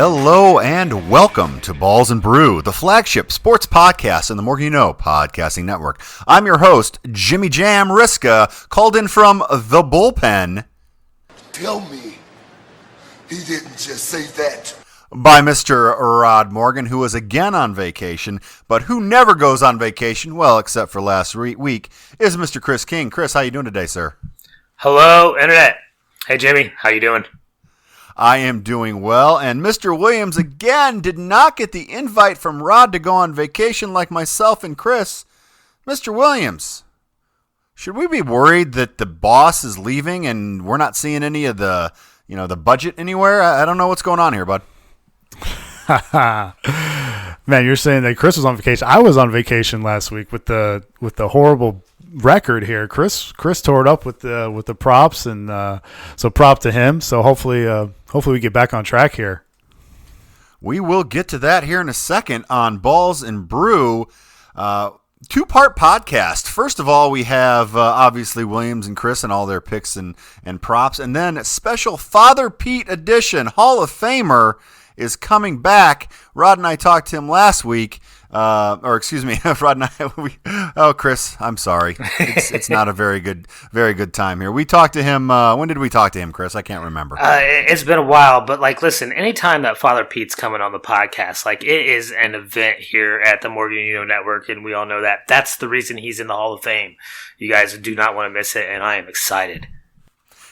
Hello and welcome to Balls and Brew, the flagship sports podcast in the More You Know podcasting network. I'm your host, Jimmy Jam Riska, called in from the bullpen. Tell me he didn't just say that. By Mr. Rod Morgan, who is again on vacation, but who never goes on vacation, well, except for last week, is Mr. Chris King. Chris, how you doing today, sir? Hello, Internet. Hey, Jimmy. How you doing? I am doing well, and Mr. Williams again did not get the invite from Rod to go on vacation like myself and Chris. Mr. Williams, should we be worried that the boss is leaving and we're not seeing any of the budget anywhere? I don't know what's going on here, bud. Man, you're saying that Chris was on vacation. I was on vacation last week with the horrible record here. Chris tore it up with the props, and so prop to him. So hopefully we get back on track here. We will get to that here in a second on Balls and Brew. Two-part podcast. First of all, we have obviously Williams and Chris and all their picks and props, and then a special Father Pete edition. Hall of Famer is coming back. Rod and I talked to him last week. Rod and I, Chris, I'm sorry. It's not a very good time here. We talked to him, when did we talk to him, Chris? I can't remember. It's been a while, but listen, anytime that Father Pete's coming on the podcast, it is an event here at the More You Know Network, and we all know that. That's the reason he's in the Hall of Fame. You guys do not want to miss it, and I am excited.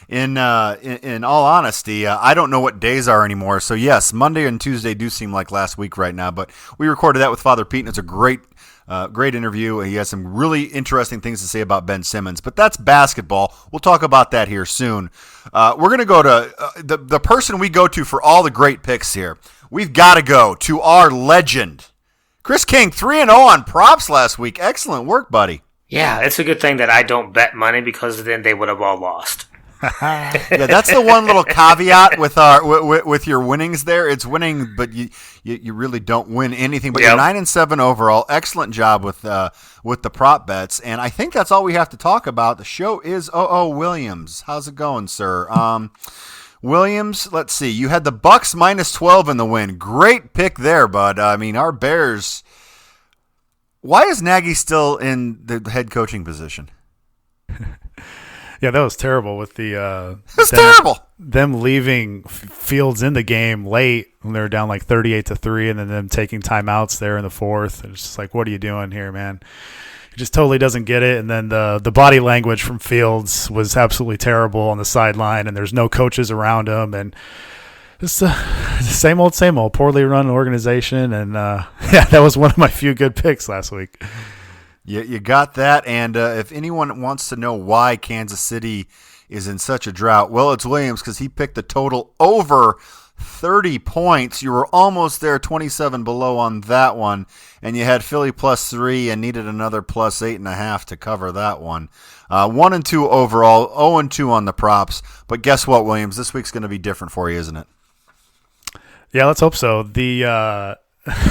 In all honesty, I don't know what days are anymore. So yes, Monday and Tuesday do seem like last week right now. But we recorded that with Father Pete, and it's a great interview. He has some really interesting things to say about Ben Simmons. But that's basketball. We'll talk about that here soon. We're going to go to the person we go to for all the great picks here. We've got to go to our legend, Chris King, 3-0 on props last week. Excellent work, buddy. Yeah, it's a good thing that I don't bet money because then they would have all lost. Yeah, that's the one little caveat with your winnings there. It's winning, but you really don't win anything. But You're 9-7 overall. Excellent job with the prop bets, and I think that's all we have to talk about. The show is Williams. How's it going, sir? Williams, let's see. You had the Bucks -12 in the win. Great pick there, bud. I mean, our Bears. Why is Nagy still in the head coaching position? Yeah, that was terrible with the terrible. Them leaving Fields in the game late when they were down 38-3, and then them taking timeouts there in the fourth. It's just what are you doing here, man? He just totally doesn't get it. And then the body language from Fields was absolutely terrible on the sideline, and there's no coaches around him, and it's the same old, poorly run organization. And that was one of my few good picks last week. You got that, and if anyone wants to know why Kansas City is in such a drought, well, it's Williams because he picked the total over 30 points. You were almost there, 27 below on that one, and you had Philly +3 and needed another +8.5 to cover that one. 1-2 overall, 0-2 on the props, but guess what, Williams? This week's going to be different for you, isn't it? Yeah, let's hope so.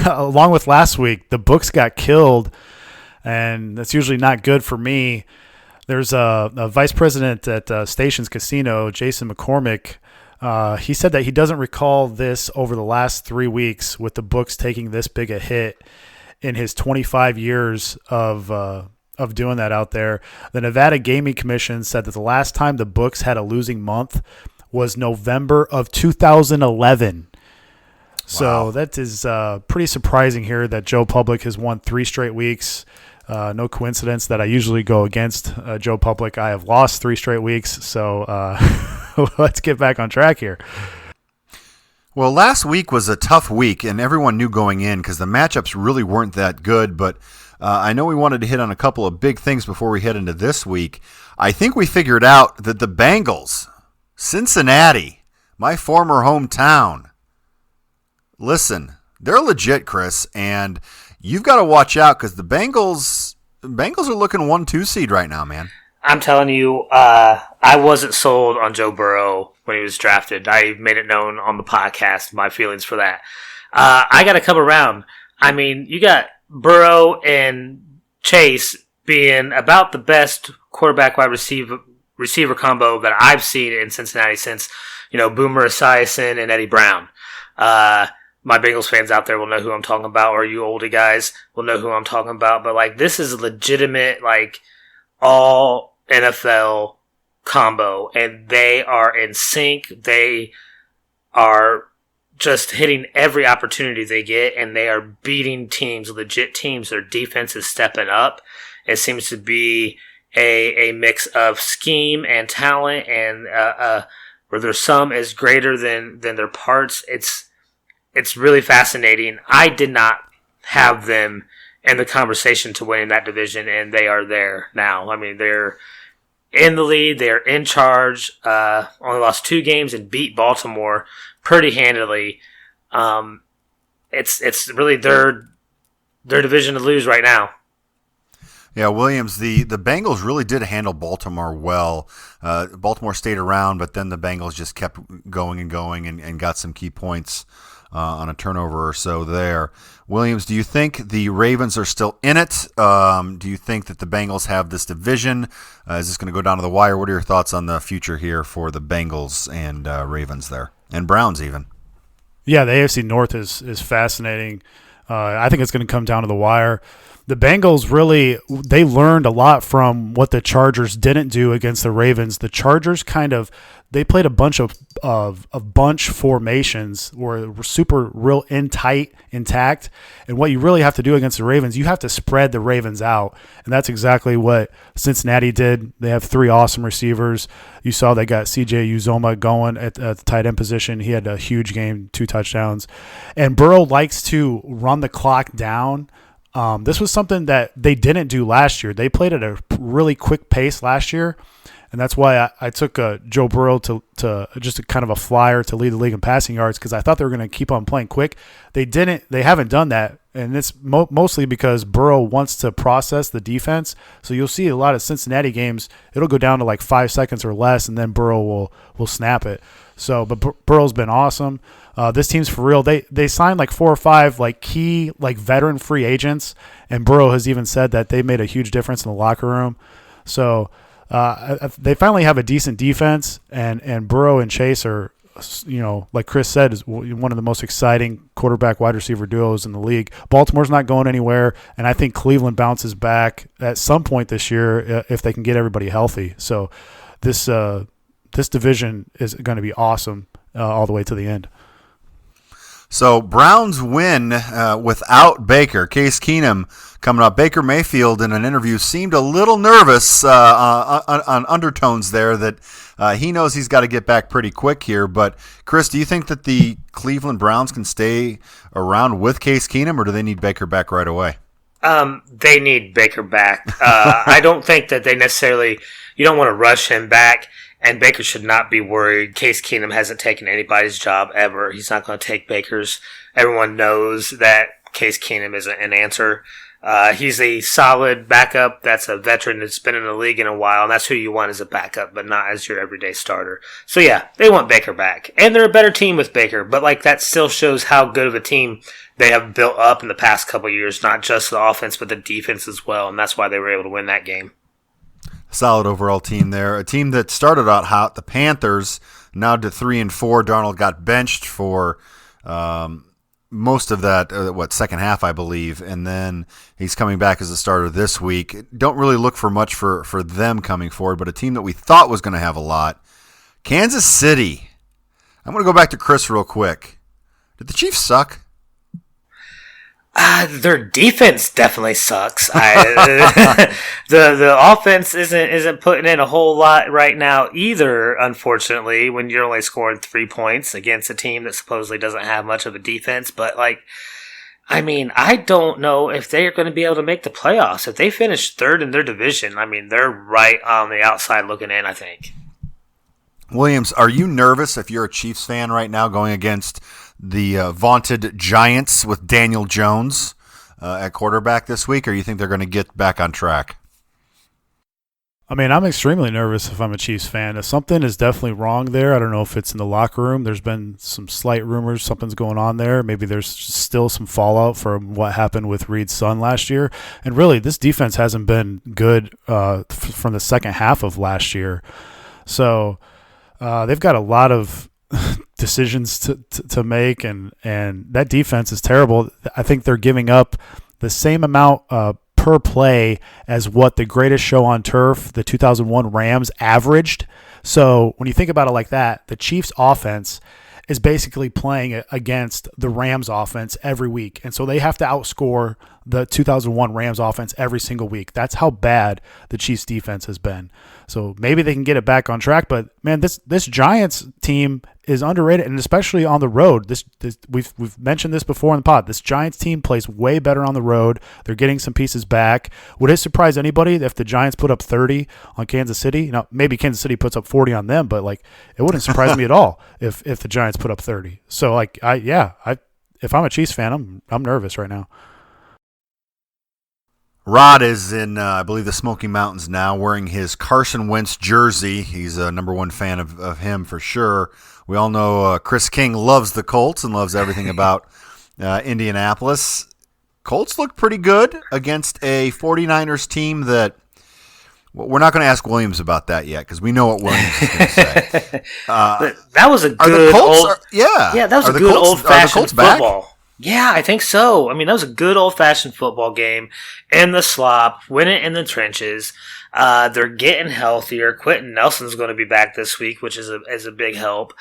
Along with last week, the books got killed. And that's usually not good for me. There's a vice president at Stations Casino, Jason McCormick. He said that he doesn't recall this over the last 3 weeks with the books taking this big a hit in his 25 years of doing that out there. The Nevada Gaming Commission said that the last time the books had a losing month was November of 2011. So that is pretty surprising here that Joe Public has won 3 straight weeks. No coincidence that I usually go against Joe Public. I have lost 3 straight weeks, so let's get back on track here. Well, last week was a tough week, and everyone knew going in because the matchups really weren't that good, but I know we wanted to hit on a couple of big things before we head into this week. I think we figured out that the Bengals, Cincinnati, my former hometown, listen, they're legit, Chris, and you've got to watch out because the Bengals are looking 1-2 seed right now, man. I'm telling you, I wasn't sold on Joe Burrow when he was drafted. I made it known on the podcast, my feelings for that. I got to come around. I mean, you got Burrow and Chase being about the best quarterback-wide receiver combo that I've seen in Cincinnati since, Boomer Esiason and Eddie Brown. My Bengals fans out there will know who I'm talking about, or you oldie guys will know who I'm talking about. But like, this is a legitimate, like, all NFL combo, and they are in sync. They are just hitting every opportunity they get, and they are beating teams, legit teams. Their defense is stepping up. It seems to be a mix of scheme and talent, and where their sum is greater than their parts. It's really fascinating. I did not have them in the conversation to winning that division, and they are there now. I mean, they're in the lead. They're in charge. Only lost 2 games and beat Baltimore pretty handily. It's really their division to lose right now. Yeah, Williams, the Bengals really did handle Baltimore well. Baltimore stayed around, but then the Bengals just kept going and got some key points on a turnover or so there. Williams, do you think the Ravens are still in it? Do you think that the Bengals have this division? Is this going to go down to the wire? What are your thoughts on the future here for the Bengals and Ravens there? And Browns even. Yeah, the AFC North is fascinating. I think it's going to come down to the wire. The Bengals really, they learned a lot from what the Chargers didn't do against the Ravens. The Chargers they played a bunch of bunch formations where were super real intact. And what you really have to do against the Ravens, you have to spread the Ravens out. And that's exactly what Cincinnati did. They have 3 awesome receivers. You saw they got CJ Uzoma going at the tight end position. He had a huge game, 2 touchdowns. And Burrow likes to run the clock down. This was something that they didn't do last year. They played at a really quick pace last year, and that's why I took Joe Burrow to just a kind of a flyer to lead the league in passing yards, because I thought they were going to keep on playing quick. They didn't. They haven't done that, and it's mostly because Burrow wants to process the defense. So you'll see a lot of Cincinnati games. It'll go down to like 5 seconds or less, and then Burrow will snap it. So, but Burrow's been awesome. This team's for real. They signed like 4 or 5 like key like veteran free agents, and Burrow has even said that they made a huge difference in the locker room. So they finally have a decent defense, and Burrow and Chase are, like Chris said, is one of the most exciting quarterback wide receiver duos in the league. Baltimore's not going anywhere, and I think Cleveland bounces back at some point this year if they can get everybody healthy. So this division is going to be awesome all the way to the end. So Browns win without Baker. Case Keenum coming up. Baker Mayfield in an interview seemed a little nervous on undertones there that he knows he's got to get back pretty quick here. But, Chris, do you think that the Cleveland Browns can stay around with Case Keenum, or do they need Baker back right away? They need Baker back. I don't think that they necessarily – you don't want to rush him back. And Baker should not be worried. Case Keenum hasn't taken anybody's job ever. He's not going to take Baker's. Everyone knows that Case Keenum isn't an answer. He's a solid backup. That's a veteran that's been in the league in a while, and that's who you want as a backup, but not as your everyday starter. So yeah, they want Baker back. And they're a better team with Baker, but like that still shows how good of a team they have built up in the past couple of years, not just the offense, but the defense as well, and that's why they were able to win that game. Solid overall team there. A team that started out hot, the Panthers, now to 3-4. Darnold got benched for most of that, second half, I believe, and then he's coming back as a starter this week. Don't really look for much for them coming forward, but a team that we thought was going to have a lot. Kansas City. I'm going to go back to Chris real quick. Did the Chiefs suck? Their defense definitely sucks. The offense isn't putting in a whole lot right now either, unfortunately, when you're only scoring 3 points against a team that supposedly doesn't have much of a defense. But, I don't know if they're going to be able to make the playoffs. If they finish third in their division, they're right on the outside looking in, I think. Williams, are you nervous if you're a Chiefs fan right now going against the vaunted Giants with Daniel Jones at quarterback this week, or you think they're going to get back on track? I'm extremely nervous if I'm a Chiefs fan. Something is definitely wrong there. I don't know if it's in the locker room. There's been some slight rumors something's going on there. Maybe there's still some fallout from what happened with Reed's son last year. And really, this defense hasn't been good from the second half of last year. So they've got a lot of decisions to make, and that defense is terrible. I think they're giving up the same amount per play as what the greatest show on turf, the 2001 Rams, averaged. So when you think about it like that, the Chiefs offense is basically playing against the Rams offense every week. And so they have to outscore the 2001 Rams offense every single week. That's how bad the Chiefs defense has been. So maybe they can get it back on track. But man, this Giants team is underrated, and especially on the road. We've mentioned this before in the pod. This Giants team plays way better on the road. They're getting some pieces back. Would it surprise anybody if the Giants put up 30 on Kansas City? You know, maybe Kansas City puts up 40 on them, but like it wouldn't surprise me at all if the Giants put up 30. So like if I'm a Chiefs fan, I'm nervous right now. Rod is in, I believe, the Smoky Mountains now, wearing his Carson Wentz jersey. He's a number one fan of him for sure. We all know Chris King loves the Colts and loves everything about Indianapolis. Colts look pretty good against a 49ers team that we're not going to ask Williams about that yet because we know what Williams is going to say. That was a good that was a good old-fashioned football. Back? Yeah, I think so. I mean, that was a good old-fashioned football game in the slop, win it in the trenches. They're getting healthier. Quentin Nelson's going to be back this week, which is a big help.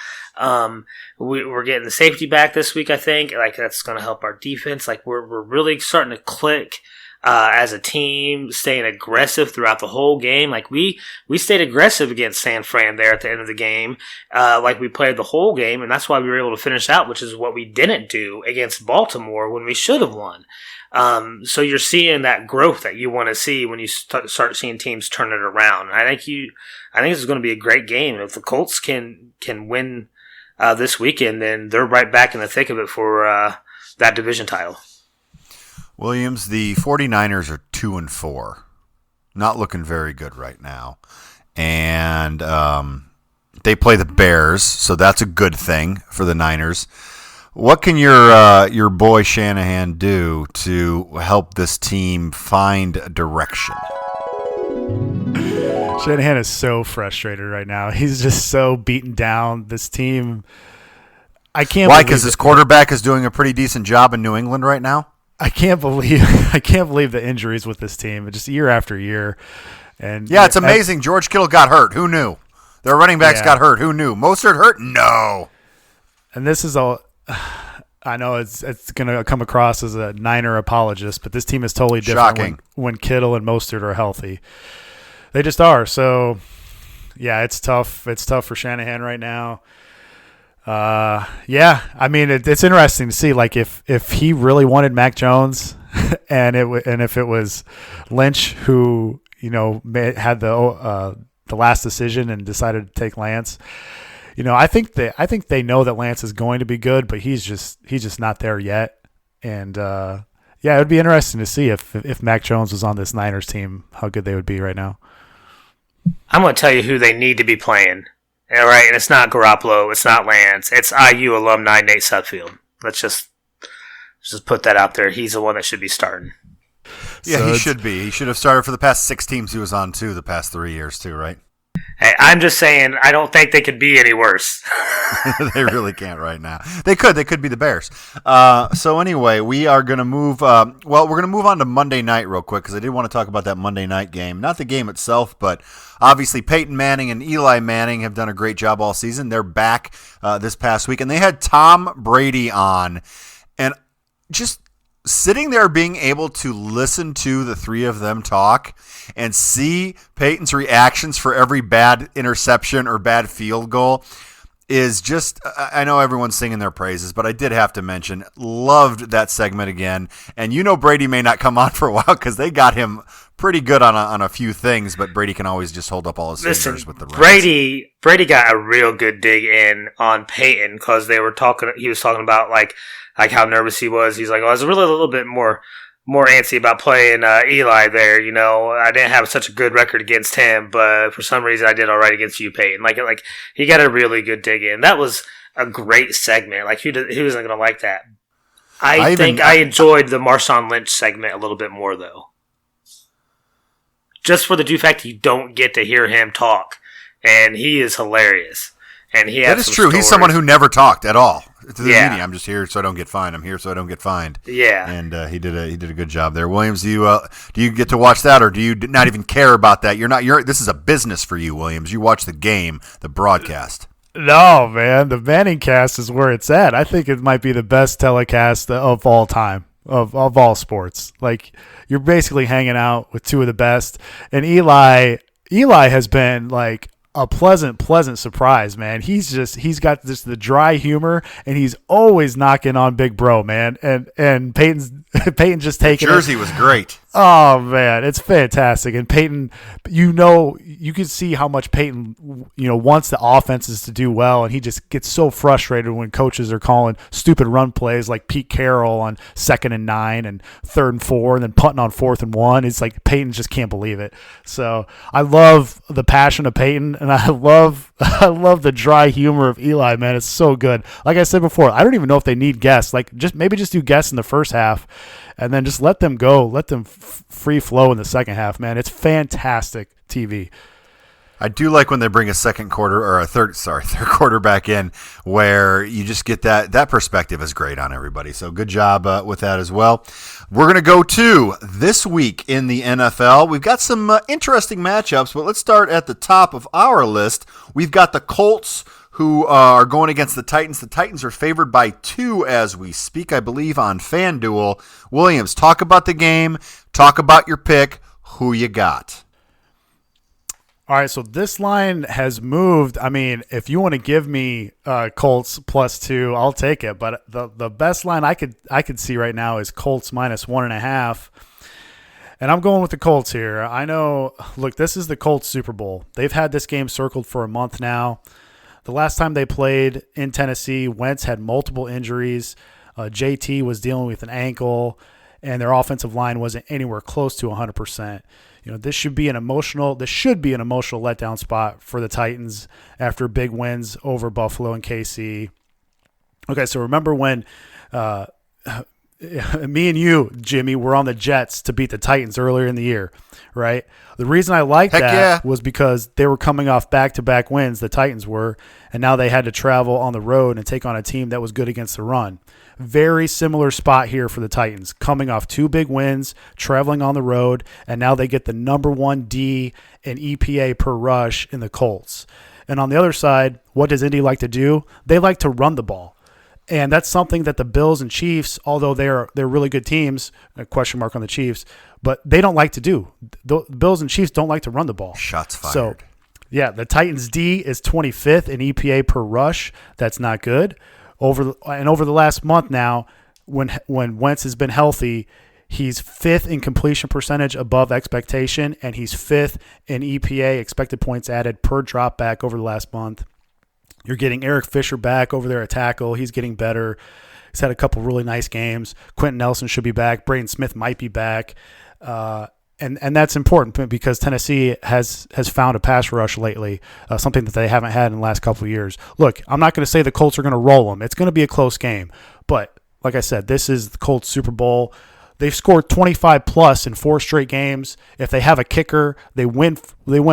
We're getting the safety back this week, I think. Like, that's going to help our defense. Like, we're really starting to click as a team, staying aggressive throughout the whole game. Like, we stayed aggressive against San Fran there at the end of the game. Like, we played the whole game, and that's why we were able to finish out, which is what we didn't do against Baltimore when we should have won. So you're seeing that growth that you want to see when you start seeing teams turn it around. I think this is going to be a great game. If the Colts can win this weekend, then they're right back in the thick of it for that division title. Williams, the 49ers are 2-4. Not looking very good right now. And they play the Bears, so that's a good thing for the Niners. What can your boy Shanahan do to help this team find direction? Shanahan is so frustrated right now. He's just so beaten down. This team, I can't. Why? Because his quarterback is doing a pretty decent job in New England right now. I can't believe the injuries with this team, just year after year. And yeah, it's amazing. George Kittle got hurt. Who knew? Their running backs got hurt. Who knew? Mostert hurt? No. And this is all. I know it's going to come across as a Niner apologist, but this team is totally different when Kittle and Mostert are healthy. They just are. So, yeah, it's tough. It's tough for Shanahan right now. Yeah, I mean, it's interesting to see, like, if he really wanted Mac Jones and if it was Lynch who, you know, had the last decision and decided to take Lance. You know, I think they know that Lance is going to be good, but he's just not there yet. And yeah, it would be interesting to see if Mac Jones was on this Niners team, how good they would be right now. I'm going to tell you who they need to be playing. All right, and it's not Garoppolo, it's not Lance, it's IU alumni Nate Sudfeld. Let's just put that out there. He's the one that should be starting. Yeah, so he should be. He should have started for the past 6 teams he was on too, the past 3 years too, right? Hey, I'm just saying, I don't think they could be any worse. They really can't right now. They could be the Bears. So anyway, we are going to move. We're going to move on to Monday night real quick because I did want to talk about that Monday night game. Not the game itself, but obviously Peyton Manning and Eli Manning have done a great job all season. They're back this past week, and they had Tom Brady on, and just sitting there being able to listen to the three of them talk and see Peyton's reactions for every bad interception or bad field goal is just, I know everyone's singing their praises, but I did have to mention, loved that segment again. And you know Brady may not come on for a while because they got him pretty good on a few things, but Brady can always just hold up all his fingers with the Brady got a real good dig in on Peyton because he was talking about like how nervous he was. He's like, I was really a little bit more antsy about playing Eli there. You know, I didn't have such a good record against him, but for some reason I did all right against you, Peyton. Like he got a really good dig in. That was a great segment. Like, who wasn't going to like that? I enjoyed the Marshawn Lynch segment a little bit more, though. Just for the fact you don't get to hear him talk. And he is hilarious. and he had that is some true. He's stories. someone who never talked at all to the Yeah. media. I'm just here so I don't get fined. I'm here so I don't get fined. Yeah. And he did a good job there. Williams, do you get to watch that, or do you not even care about that? This is a business for you, Williams. You watch the game, the broadcast. No, man, the Manning cast is where it's at. I think it might be the best telecast of all time, of all sports. Like, you're basically hanging out with two of the best. And Eli has been like a pleasant surprise, man. He's got the dry humor, and he's always knocking on Big Bro, man. And Peyton just taking Jersey it. was great. Oh man, it's fantastic. And Peyton, you can see how much Peyton, wants the offenses to do well, and he just gets so frustrated when coaches are calling stupid run plays like Pete Carroll on 2nd and 9 and 3rd and 4, and then punting on 4th and 1. It's like Peyton just can't believe it. So I love the passion of Peyton, and I love the dry humor of Eli, man. It's so good. Like I said before, I don't even know if they need guests. Like, maybe just do guests in the first half, and then just let them go. Let them free flow in the second half, man. It's fantastic TV. I do like when they bring a third quarter back in, where you just get that perspective is great on everybody. So good job with that as well. We're going to go to this week in the NFL. We've got some interesting matchups, but let's start at the top of our list. We've got the Colts, who are going against the Titans. The Titans are favored by 2 as we speak, I believe, on FanDuel. Williams, talk about the game. Talk about your pick. Who you got? All right, so this line has moved. I mean, if you want to give me Colts +2, I'll take it. But the best line I could see right now is Colts -1.5. And I'm going with the Colts here. I know, look, this is the Colts Super Bowl. They've had this game circled for a month now. The last time they played in Tennessee, Wentz had multiple injuries. JT was dealing with an ankle, and their offensive line wasn't anywhere close to 100%. This should be an emotional letdown spot for the Titans after big wins over Buffalo and KC. Okay, so remember when me and you, Jimmy, were on the Jets to beat the Titans earlier in the year, right? The reason I liked that was because they were coming off back-to-back wins, the Titans were, and now they had to travel on the road and take on a team that was good against the run. Very similar spot here for the Titans, coming off 2 big wins, traveling on the road, and now they get the number 1 D in EPA per rush in the Colts. And on the other side, what does Indy like to do? They like to run the ball. And that's something that the Bills and Chiefs, although they're really good teams, a question mark on the Chiefs, but they don't like to do. The Bills and Chiefs don't like to run the ball. Shots fired. So, yeah, the Titans' D is 25th in EPA per rush. That's not good. Over the last month now, when Wentz has been healthy, he's 5th in completion percentage above expectation, and he's 5th in EPA, expected points added per drop back over the last month. You're getting Eric Fisher back over there at tackle. He's getting better. He's had a couple really nice games. Quentin Nelson should be back. Braden Smith might be back. And that's important because Tennessee has found a pass rush lately, something that they haven't had in the last couple of years. Look, I'm not going to say the Colts are going to roll them. It's going to be a close game. But like I said, this is the Colts Super Bowl. They've scored 25+ in 4 straight games. If they have a kicker, they win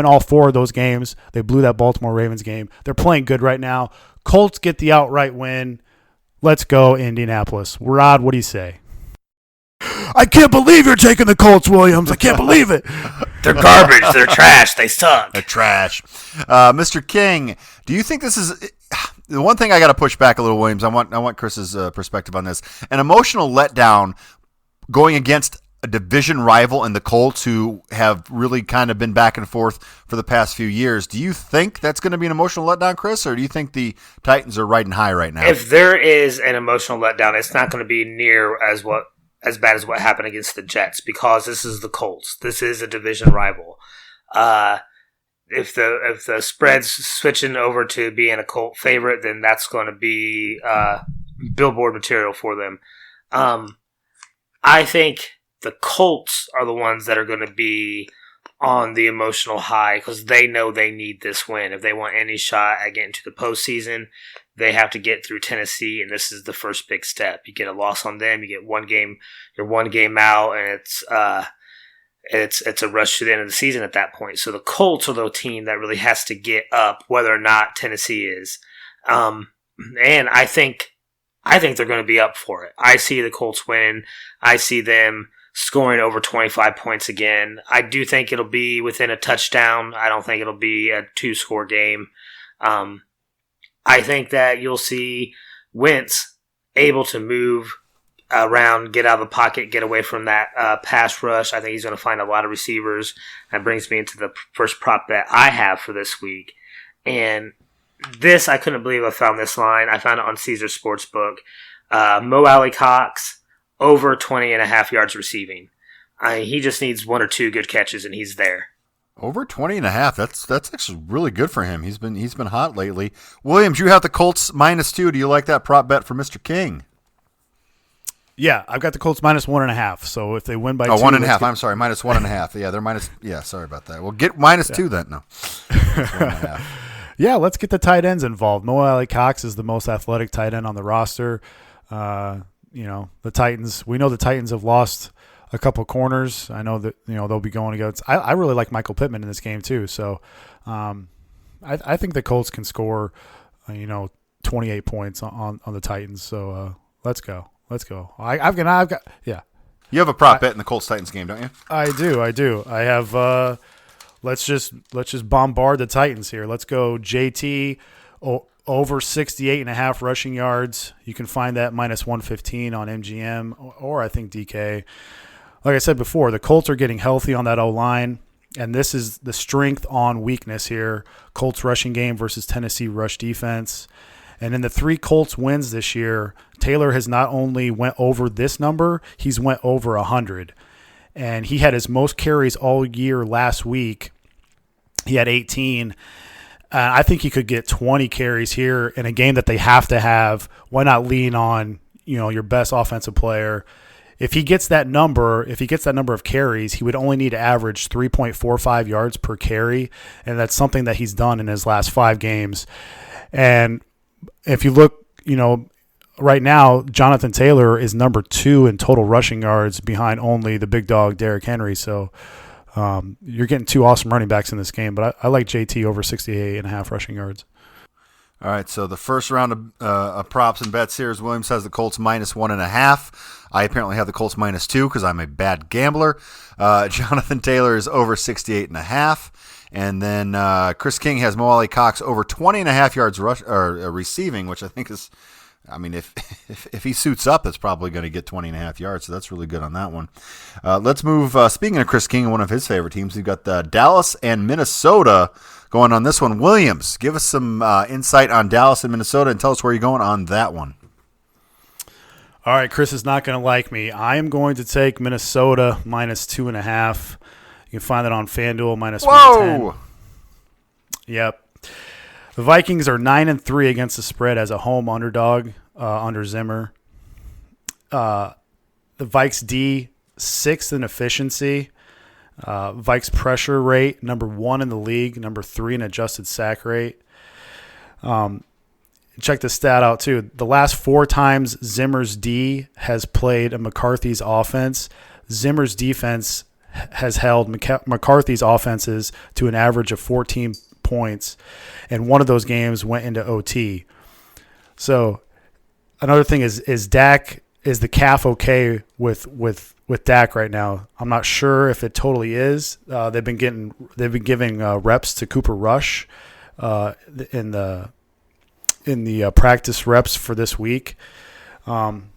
all 4 of those games. They blew that Baltimore Ravens game. They're playing good right now. Colts get the outright win. Let's go, Indianapolis. Rod, what do you say? I can't believe you're taking the Colts, Williams. I can't believe it. They're garbage. They're trash. They suck. They're trash. Mr. King, do you think this is the one thing I got to push back a little, Williams? I want Chris's perspective on this. An emotional letdown going against a division rival in the Colts, who have really kind of been back and forth for the past few years. Do you think that's going to be an emotional letdown, Chris, or do you think the Titans are riding high right now? If there is an emotional letdown, it's not going to be near as bad as what happened against the Jets, because this is the Colts. This is a division rival. If the spread's switching over to being a Colt favorite, then that's going to be billboard material for them. I think the Colts are the ones that are going to be on the emotional high because they know they need this win. If they want any shot at getting to the postseason, they have to get through Tennessee, and this is the first big step. You get a loss on them, you get you're 1 game out, and it's a rush to the end of the season at that point. So the Colts are the team that really has to get up, whether or not Tennessee is. And I think they're going to be up for it. I see the Colts win. I see them scoring over 25 points again. I do think it'll be within a touchdown. I don't think it'll be a 2-score game. I think that you'll see Wentz able to move around, get out of the pocket, get away from that pass rush. I think he's going to find a lot of receivers. That brings me into the first prop bet I have for this week. And this, I couldn't believe I found this line. I found it on Caesar Sportsbook. Mo Alley Cox, over 20.5 yards receiving. He just needs 1 or 2 good catches, and he's there. Over 20.5. That's actually really good for him. He's been hot lately. Williams, you have the Colts -2. Do you like that prop bet for Mr. King? Yeah, I've got the Colts -1.5. So if they win by 2, 1.5. I'm sorry, -1.5. Yeah, they're minus. Yeah, sorry about that. Well, get -2 then. No, -1.5. Yeah, let's get the tight ends involved. Mo Alley Cox is the most athletic tight end on the roster. The Titans. We know the Titans have lost a couple corners. I know that they'll be going against. I really like Michael Pittman in this game too. So, I think the Colts can score, 28 points on the Titans. So let's go. I've got yeah. You have a prop bet in the Colts Titans game, don't you? I do. I have. Let's just bombard the Titans here. Let's go JT over 68.5 rushing yards. You can find that -115 on MGM or I think DK. Like I said before, the Colts are getting healthy on that O-line, and this is the strength on weakness here. Colts rushing game versus Tennessee rush defense. And in the 3 Colts wins this year, Taylor has not only went over this number, he's went over 100. And he had his most carries all year last week. He had 18. I think he could get 20 carries here in a game that they have to have. Why not lean on, your best offensive player? If he gets that number of carries, he would only need to average 3.45 yards per carry, and that's something that he's done in his last 5 games. And if you look, right now, Jonathan Taylor is number 2 in total rushing yards behind only the big dog Derrick Henry. So you're getting 2 awesome running backs in this game, but I like JT over 68.5 rushing yards. All right, so the first round of props and bets here is Williams has the Colts -1.5. I apparently have the Colts -2 because I'm a bad gambler. Jonathan Taylor is over 68.5. And then Chris King has Mo Alley Cox over 20.5 yards receiving, which I think is, if he suits up, it's probably going to get 20.5 yards. So that's really good on that one. Let's move. Speaking of Chris King and one of his favorite teams, we've got Dallas and Minnesota going on this one. Williams, give us some insight on Dallas and Minnesota and tell us where you're going on that one. All right, Chris is not going to like me. I am going to take Minnesota -2.5. You can find that on FanDuel -110. Whoa! Yep. The Vikings are 9-3 against the spread as a home underdog under Zimmer. The Vikes D, 6th in efficiency. Vikes pressure rate, number 1 in the league, number 3 in adjusted sack rate. Check this stat out, too. The last 4 times Zimmer's D has played a McCarthy's offense, Zimmer's defense has held McCarthy's offenses to an average of 14 points, and one of those games went into OT. So another thing is Dak, is the calf okay with Dak right now? I'm not sure if it totally is. They've been giving reps to Cooper Rush in the practice reps for this week. And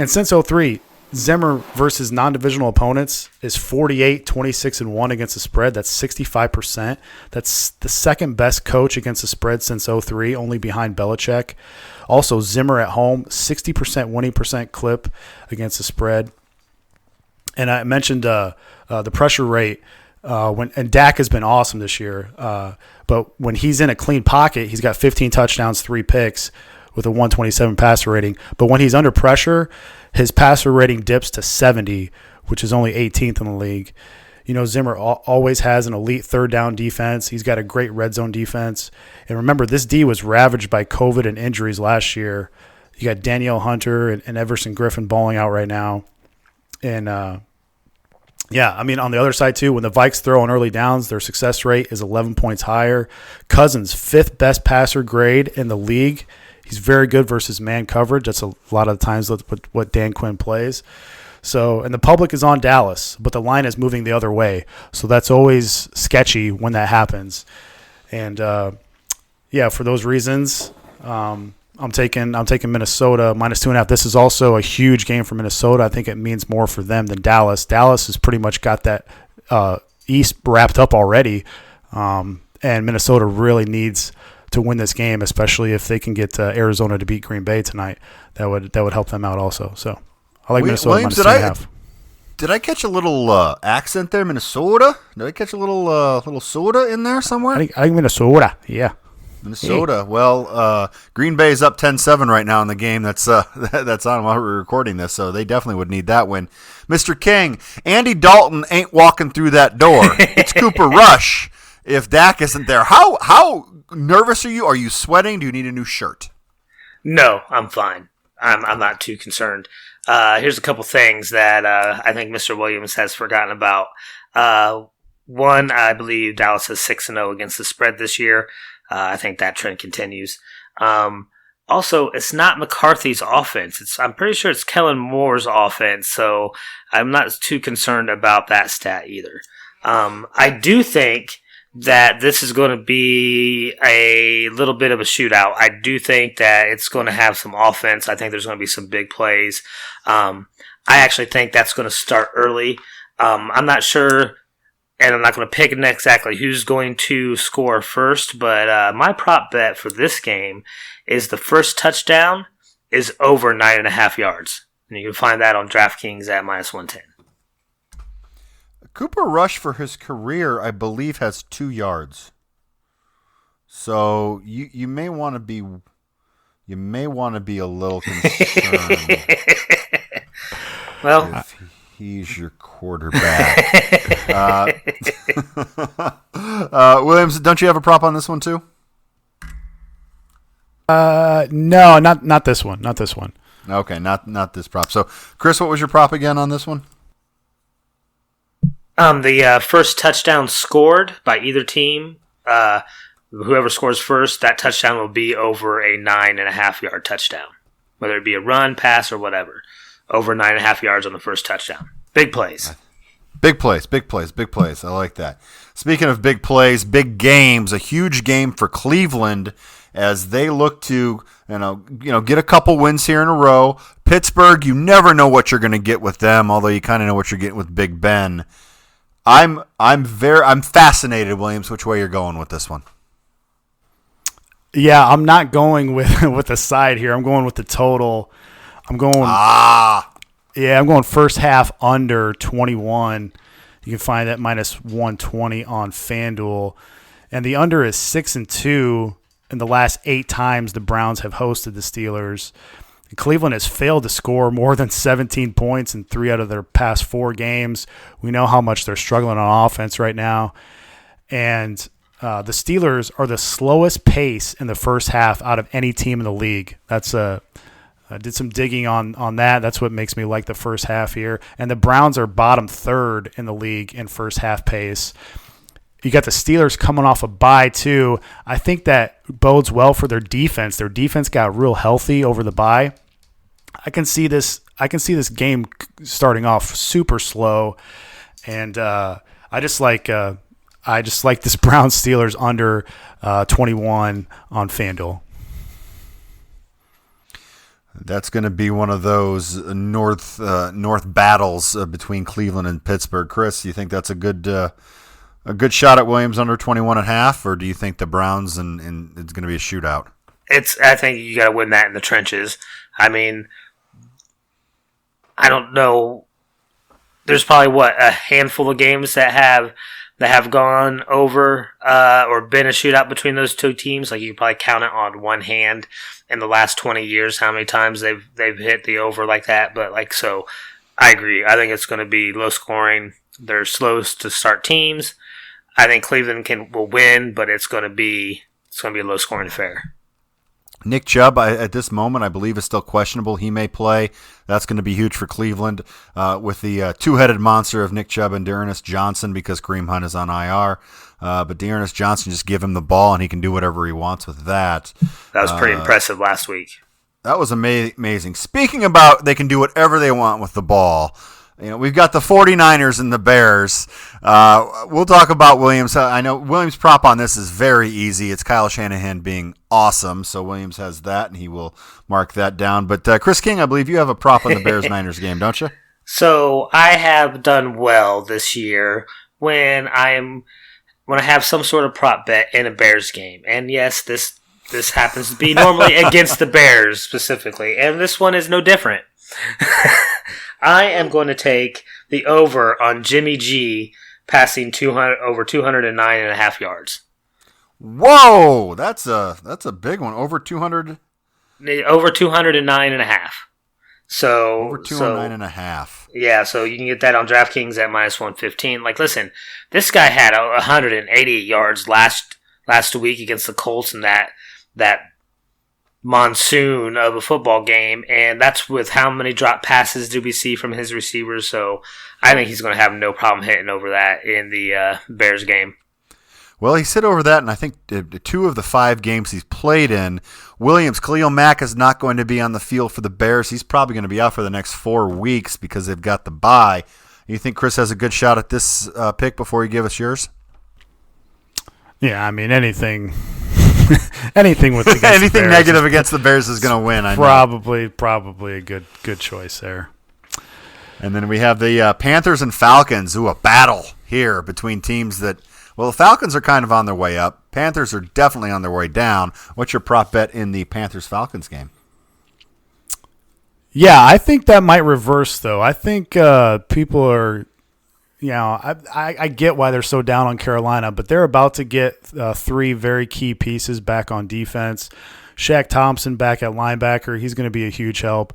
since 03, Zimmer versus non-divisional opponents is 48, 26-1 against the spread. That's 65%. That's the second best coach against the spread since 03, only behind Belichick. Also, Zimmer at home, 60% winning percent clip against the spread. And I mentioned the pressure rate. And Dak has been awesome this year. But when he's in a clean pocket, he's got 15 touchdowns, 3 picks with a 127 passer rating. But when he's under pressure, his passer rating dips to 70, which is only 18th in the league. Zimmer always has an elite third down defense. He's got a great red zone defense. And remember, this D was ravaged by COVID and injuries last year. You got Danielle Hunter and Everson Griffin balling out right now. And Yeah, I mean, on the other side, too, when the Vikes throw on early downs, their success rate is 11 points higher. Cousins, fifth best passer grade in the league. He's very good versus man coverage. That's a lot of the times what Dan Quinn plays. So, and the public is on Dallas, but the line is moving the other way. So that's always sketchy when that happens. And, yeah, for those reasons, I'm taking Minnesota -2.5. This is also a huge game for Minnesota. I think it means more for them than Dallas. Dallas has pretty much got that East wrapped up already, and Minnesota really needs to win this game, especially if they can get Arizona to beat Green Bay tonight. That would help them out also. So I like Minnesota Williams, -2.5. Did I catch a little accent there, Minnesota? Did I catch a little soda in there somewhere? I think Minnesota. Yeah. Minnesota. Well, Green Bay's up 10-7 right now in the game. That's on while we're recording this, so they definitely would need that win. Mr. King, Andy Dalton ain't walking through that door. It's Cooper Rush. If Dak isn't there, how nervous are you? Are you sweating? Do you need a new shirt? No, I'm fine. I'm not too concerned. Here's a couple things that I think Mr. Williams has forgotten about. One, I believe Dallas is 6-0 against the spread this year. I think that trend continues. Also, it's not McCarthy's offense. I'm pretty sure it's Kellen Moore's offense, so I'm not too concerned about that stat either. I do think that this is going to be a little bit of a shootout. I do think that it's going to have some offense. I think there's going to be some big plays. I actually think that's going to start early. I'm not sure, and I'm not going to pick exactly who's going to score first, but my prop bet for this game is the first touchdown is over 9.5 yards. And you can find that on DraftKings at -110. Cooper Rush for his career, I believe, has 2 yards. So you may want to be a little concerned. Well, if he's your quarterback. Williams, don't you have a prop on this one too? No, not this one. Not this one. Okay, not this prop. So, Chris, what was your prop again on this one? The first touchdown scored by either team, whoever scores first, that touchdown will be over a 9.5 yard touchdown. Whether it be a run, pass, or whatever. Over 9.5 yards on the first touchdown. Big plays. Big plays. I like that. Speaking of big plays, big games, a huge game for Cleveland as they look to get a couple wins here in a row. Pittsburgh, you never know what you're going to get with them, although you kind of know what you're getting with Big Ben. I'm fascinated, Williams, which way you're going with this one. Yeah, I'm not going with the side here. I'm going with the total. I'm going first half under 21. You can find that -120 on FanDuel. And the under is 6-2 in the last 8 times the Browns have hosted the Steelers. Cleveland has failed to score more than 17 points in 3 out of their past 4 games. We know how much they're struggling on offense right now. And the Steelers are the slowest pace in the first half out of any team in the league. I did some digging on that. That's what makes me like the first half here. And the Browns are bottom 3rd in the league in first half pace. You got the Steelers coming off a bye too. I think that bodes well for their defense. Their defense got real healthy over the bye. I can see this game starting off super slow, and I just like this Browns Steelers under 21 on FanDuel. That's going to be one of those north battles between Cleveland and Pittsburgh. Chris, you think that's a good shot at Williams under 21.5, or do you think the Browns and it's going to be a shootout? I think you got to win that in the trenches. I mean, I don't know. There's probably a handful of games that have gone over or been a shootout between those two teams. Like you can probably count it on one hand in the last 20 years how many times they've hit the over like that. But so, I agree. I think it's going to be low scoring. They're slow to start teams. I think Cleveland will win, but it's going to be a low scoring affair. Nick Chubb, at this moment, I believe is still questionable. He may play. That's going to be huge for Cleveland with the two-headed monster of Nick Chubb and Dearness Johnson because Kareem Hunt is on IR. But Dearness Johnson, just give him the ball, and he can do whatever he wants with that. That was pretty impressive last week. That was amazing. Speaking about they can do whatever they want with the ball, we've got the 49ers and the Bears. We'll talk about Williams. I know Williams' prop on this is very easy. It's Kyle Shanahan being awesome, so Williams has that, and he will mark that down. But Chris King, I believe you have a prop on the Bears-Niners game, don't you? So I have done well this year when I have some sort of prop bet in a Bears game. And yes, this happens to be normally against the Bears specifically, and this one is no different. I am going to take the over on Jimmy G passing over 209.5 yards. Whoa, that's a big one. Over 200. Over 209.5. So over 209.5. Yeah, so you can get that on DraftKings at -115. Like, listen, this guy had 180 yards last week against the Colts in that monsoon of a football game, and that's with how many drop passes do we see from his receivers. So I think he's going to have no problem hitting over that in the Bears game. Well, he's hit over that, and I think 2 of the 5 games he's played in. Williams, Khalil Mack is not going to be on the field for the Bears. He's probably going to be out for the next 4 weeks because they've got the bye. You think Chris has a good shot at this pick before you give us yours? Yeah, I mean, anything with anything negative against the Bears is going to win. I know. Probably a good choice there. And then we have the Panthers and Falcons. Ooh, a battle here between teams that. Well, the Falcons are kind of on their way up. Panthers are definitely on their way down. What's your prop bet in the Panthers-Falcons game? Yeah, I think that might reverse, though. I think people are, I get why they're so down on Carolina, but they're about to get 3 very key pieces back on defense. Shaq Thompson back at linebacker. He's going to be a huge help.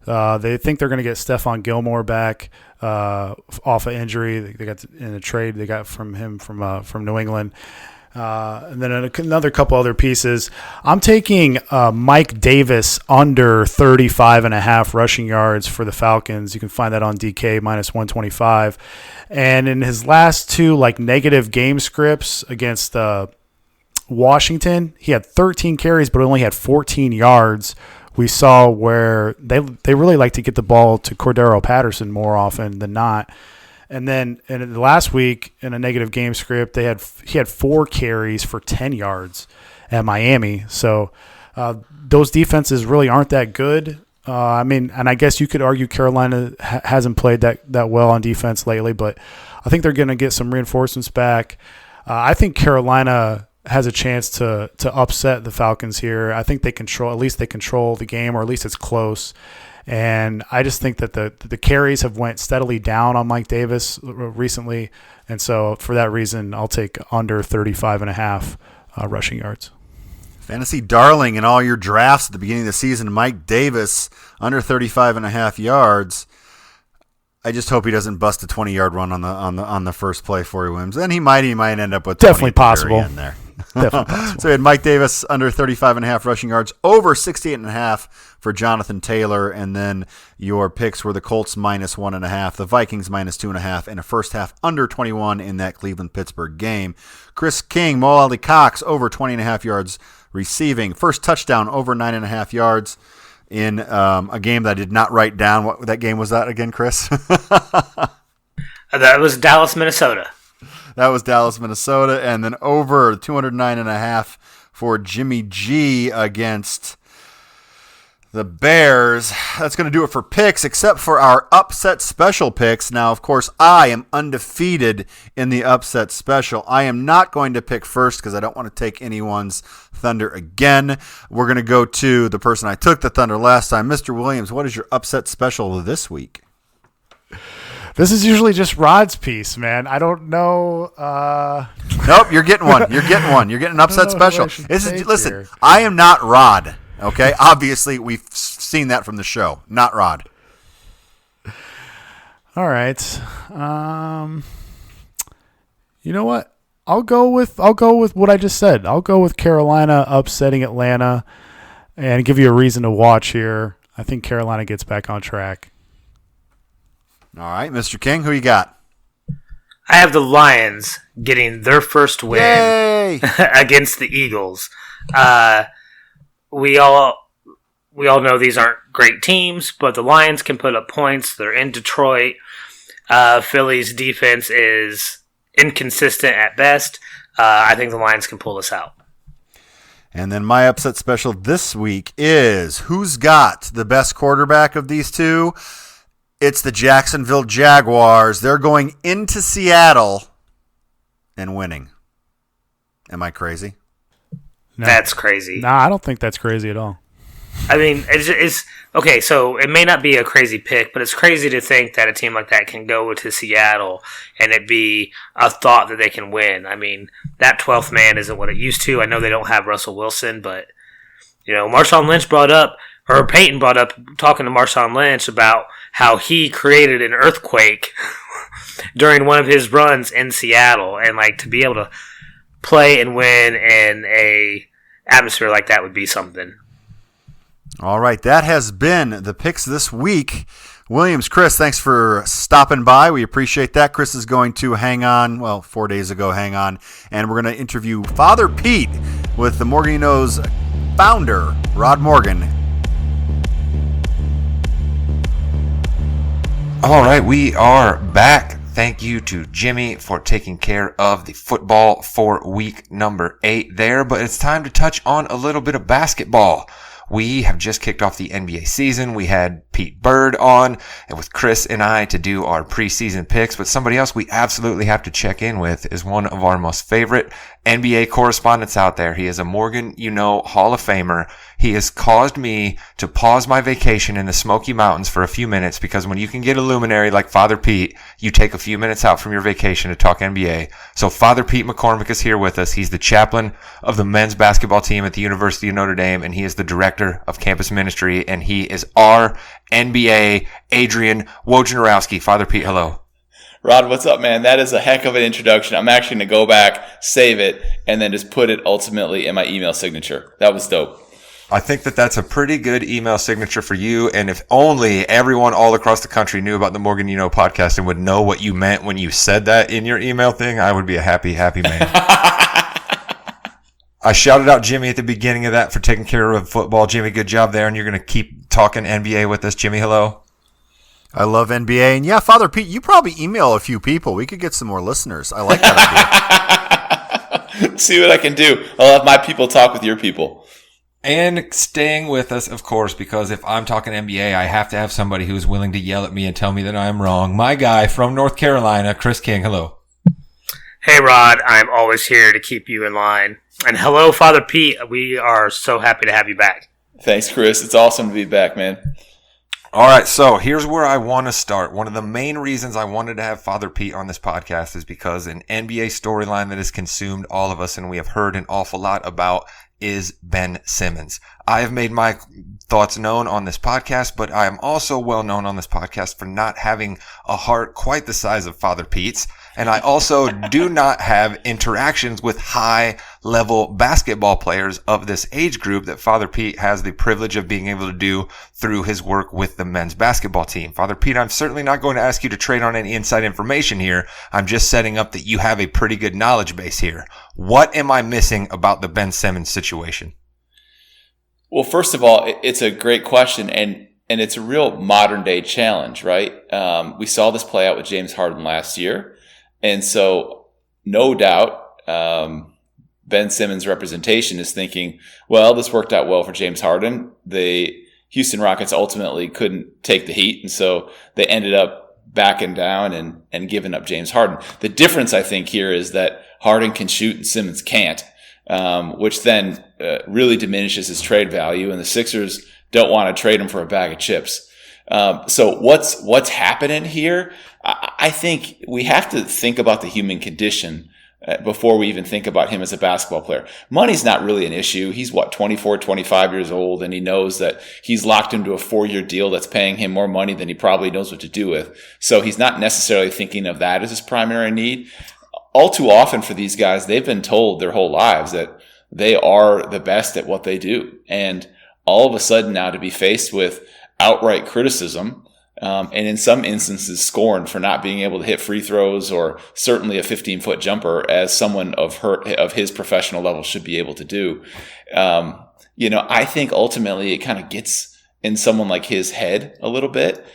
They think they're going to get Stephon Gilmore back off of injury. They got in a trade they got from him from New England. And then another couple other pieces. I'm taking Mike Davis under 35.5 rushing yards for the Falcons. You can find that on DK -125. And in his last 2 negative game scripts against Washington, he had 13 carries but only had 14 yards. We saw where they really like to get the ball to Cordero Patterson more often than not. And then in the last week in a negative game script, he had 4 carries for 10 yards at Miami. So those defenses really aren't that good. And I guess you could argue Carolina hasn't played that well on defense lately, but I think they're going to get some reinforcements back. I think Carolina has a chance to upset the Falcons here. I think they control the game, or at least it's close. And I just think that the carries have went steadily down on Mike Davis recently. And so for that reason, I'll take under 35.5 rushing yards. Fantasy darling in all your drafts at the beginning of the season, Mike Davis under 35.5 yards. I just hope he doesn't bust a 20-yard run on the first play for Williams. Then he might end up with 20 definitely possible in there. Definitely possible. So we had Mike Davis under 35.5 rushing yards, over 68.5 for Jonathan Taylor, and then your picks were the Colts -1.5, the Vikings -2.5, and a first half under 21 in that Cleveland-Pittsburgh game. Chris King, Mo Ali Cox over 20.5 yards receiving, first touchdown over 9.5 yards. In a game that I did not write down. What that game was that again, Chris? That was Dallas, Minnesota. That was Dallas, Minnesota. And then over 209.5 for Jimmy G against the Bears. That's going to do it for picks, except for our upset special picks. Now, of course, I am undefeated in the upset special. I am not going to pick first because I don't want to take anyone's thunder again. We're going to go to the person I took the thunder last time. Mr. Williams, what is your upset special this week? This is usually just Rod's piece, man. I don't know. Nope, you're getting one. You're getting an upset special. Listen, here. I am not Rod. Okay, obviously we've seen that from the show. Not Rod. All right. You know what? I'll go with what I just said. I'll go with Carolina upsetting Atlanta, And give you a reason to watch here, I think Carolina gets back on track. All right, Mr. King, who you got? I have the Lions getting their first win Yay! against the Eagles. We all know these aren't great teams, but the Lions can put up points. They're in Detroit. Philly's defense is inconsistent at best. I think the Lions can pull this out. And then my upset special this week is who's got the best quarterback of these two? It's the Jacksonville Jaguars. They're going into Seattle and winning. Am I crazy? No. That's crazy. Nah, I don't think that's crazy at all. I mean, it's okay. So it may not be a crazy pick, but it's crazy to think that a team like that can go to Seattle and it be a thought that they can win. I mean, that 12th man isn't what it used to. I know they don't have Russell Wilson, but Marshawn Lynch Peyton brought up talking to Marshawn Lynch about how he created an earthquake during one of his runs in Seattle, and like to be able to play and win in a atmosphere like that would be something. All right, that has been the picks this week. Williams, Chris, thanks for stopping by. We appreciate that. Chris is going to hang on, 4 days ago, and we're going to interview Father Pete with the Morgan You Know's founder, Rod Morgan. All right, we are back. Thank you to Jimmy for taking care of the football for week number 8 there, but it's time to touch on a little bit of basketball. We have just kicked off the NBA season. We had Pete Bird on and with Chris and I to do our preseason picks, but somebody else we absolutely have to check in with is one of our most favorite NBA correspondents out there. He is a Morgan You Know Hall of Famer. He has caused me to pause my vacation in the Smoky Mountains for a few minutes because when you can get a luminary like Father Pete, you take a few minutes out from your vacation to talk NBA. So Father Pete McCormick is here with us. He's the chaplain of the men's basketball team at the University of Notre Dame, and he is the director of campus ministry, and he is our NBA Adrian Wojnarowski. Father Pete, hello. Rod, what's up, man? That is a heck of an introduction. I'm actually going to go back, save it, and then just put it ultimately in my email signature. That was dope. I think that that's a pretty good email signature for you. And if only everyone all across the country knew about the Morgan You Know podcast and would know what you meant when you said that in your email thing, I would be a happy, happy man. I shouted out Jimmy at the beginning of that for taking care of football. Jimmy, good job there. And you're going to keep talking NBA with us. Jimmy, hello. I love NBA. And yeah, Father Pete, you probably email a few people. We could get some more listeners. I like that idea. See what I can do. I'll have my people talk with your people. And staying with us, of course, because if I'm talking NBA, I have to have somebody who's willing to yell at me and tell me that I'm wrong. My guy from North Carolina, Chris King. Hello. Hey, Rod. I'm always here to keep you in line. And hello, Father Pete. We are so happy to have you back. Thanks, Chris. It's awesome to be back, man. All right, so here's where I want to start. One of the main reasons I wanted to have Father Pete on this podcast is because an NBA storyline that has consumed all of us and we have heard an awful lot about is Ben Simmons. I have made my thoughts known on this podcast, but I am also well known on this podcast for not having a heart quite the size of Father Pete's. And I also do not have interactions with high-level basketball players of this age group that Father Pete has the privilege of being able to do through his work with the men's basketball team. Father Pete, I'm certainly not going to ask you to trade on any inside information here. I'm just setting up that you have a pretty good knowledge base here. What am I missing about the Ben Simmons situation? Well, first of all, it's a great question, and it's a real modern-day challenge, right? We saw this play out with James Harden last year. And so, no doubt, Ben Simmons' representation is thinking, well, this worked out well for James Harden. The Houston Rockets ultimately couldn't take the heat, and so they ended up backing down and giving up James Harden. The difference, I think, here is that Harden can shoot and Simmons can't, which then really diminishes his trade value, and the Sixers don't want to trade him for a bag of chips. So what's happening here? I think we have to think about the human condition before we even think about him as a basketball player. Money's not really an issue. He's 24, 25 years old, and he knows that he's locked into a 4-year deal that's paying him more money than he probably knows what to do with. So he's not necessarily thinking of that as his primary need. All too often for these guys, they've been told their whole lives that they are the best at what they do. And all of a sudden now to be faced with outright criticism, and in some instances scorned for not being able to hit free throws or certainly a 15-foot jumper as someone of his professional level should be able to do. I think ultimately it kind of gets in someone like his head a little bit.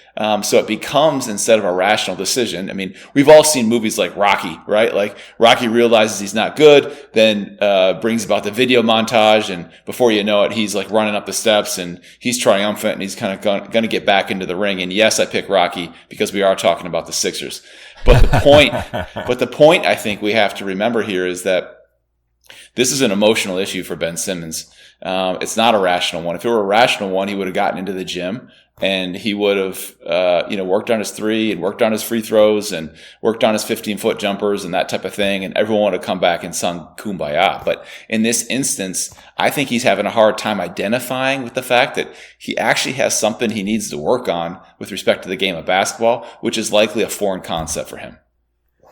So it becomes, instead of a rational decision, I mean, we've all seen movies like Rocky, right? Like Rocky realizes he's not good, then brings about the video montage, and before you know it, he's like running up the steps and he's triumphant and he's kind of going to get back into the ring. And yes, I pick Rocky because we are talking about the Sixers. But the point I think we have to remember here is that this is an emotional issue for Ben Simmons. It's not a rational one. If it were a rational one, he would have gotten into the gym and he would have, worked on his three and worked on his free throws and worked on his 15-foot jumpers and that type of thing. And everyone would have come back and sung Kumbaya. But in this instance, I think he's having a hard time identifying with the fact that he actually has something he needs to work on with respect to the game of basketball, which is likely a foreign concept for him.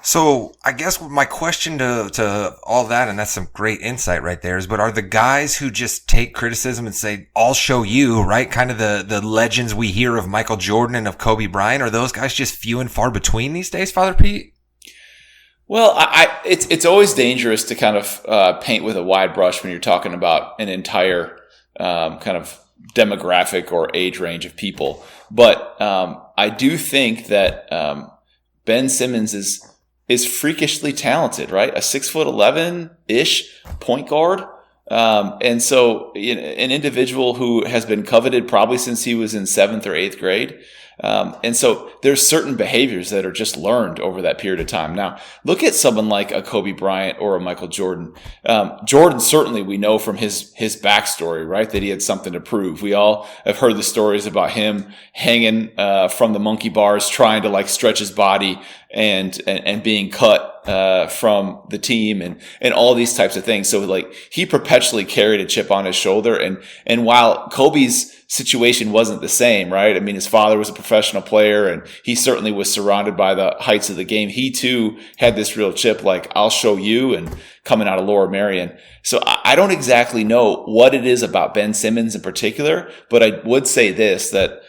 So I guess my question to all that, and that's some great insight right there, is, but are the guys who just take criticism and say, I'll show you, right? Kind of the legends we hear of Michael Jordan and of Kobe Bryant, are those guys just few and far between these days, Father Pete? Well, it's always dangerous to kind of paint with a wide brush when you're talking about an entire kind of demographic or age range of people. But I do think that Ben Simmons is freakishly talented, right? A 6'11"-ish point guard. And so an individual who has been coveted probably since he was in 7th or 8th grade. And so there's certain behaviors that are just learned over that period of time. Now, look at someone like a Kobe Bryant or a Michael Jordan. Jordan, certainly we know from his backstory, right, that he had something to prove. We all have heard the stories about him hanging from the monkey bars, trying to like stretch his body and being cut from the team and all these types of things. So like he perpetually carried a chip on his shoulder. And while Kobe's situation wasn't the same, right? I mean, his father was a professional player and he certainly was surrounded by the heights of the game. He too had this real chip, like, I'll show you, and coming out of Lower Merion. So I don't exactly know what it is about Ben Simmons in particular, but I would say this, that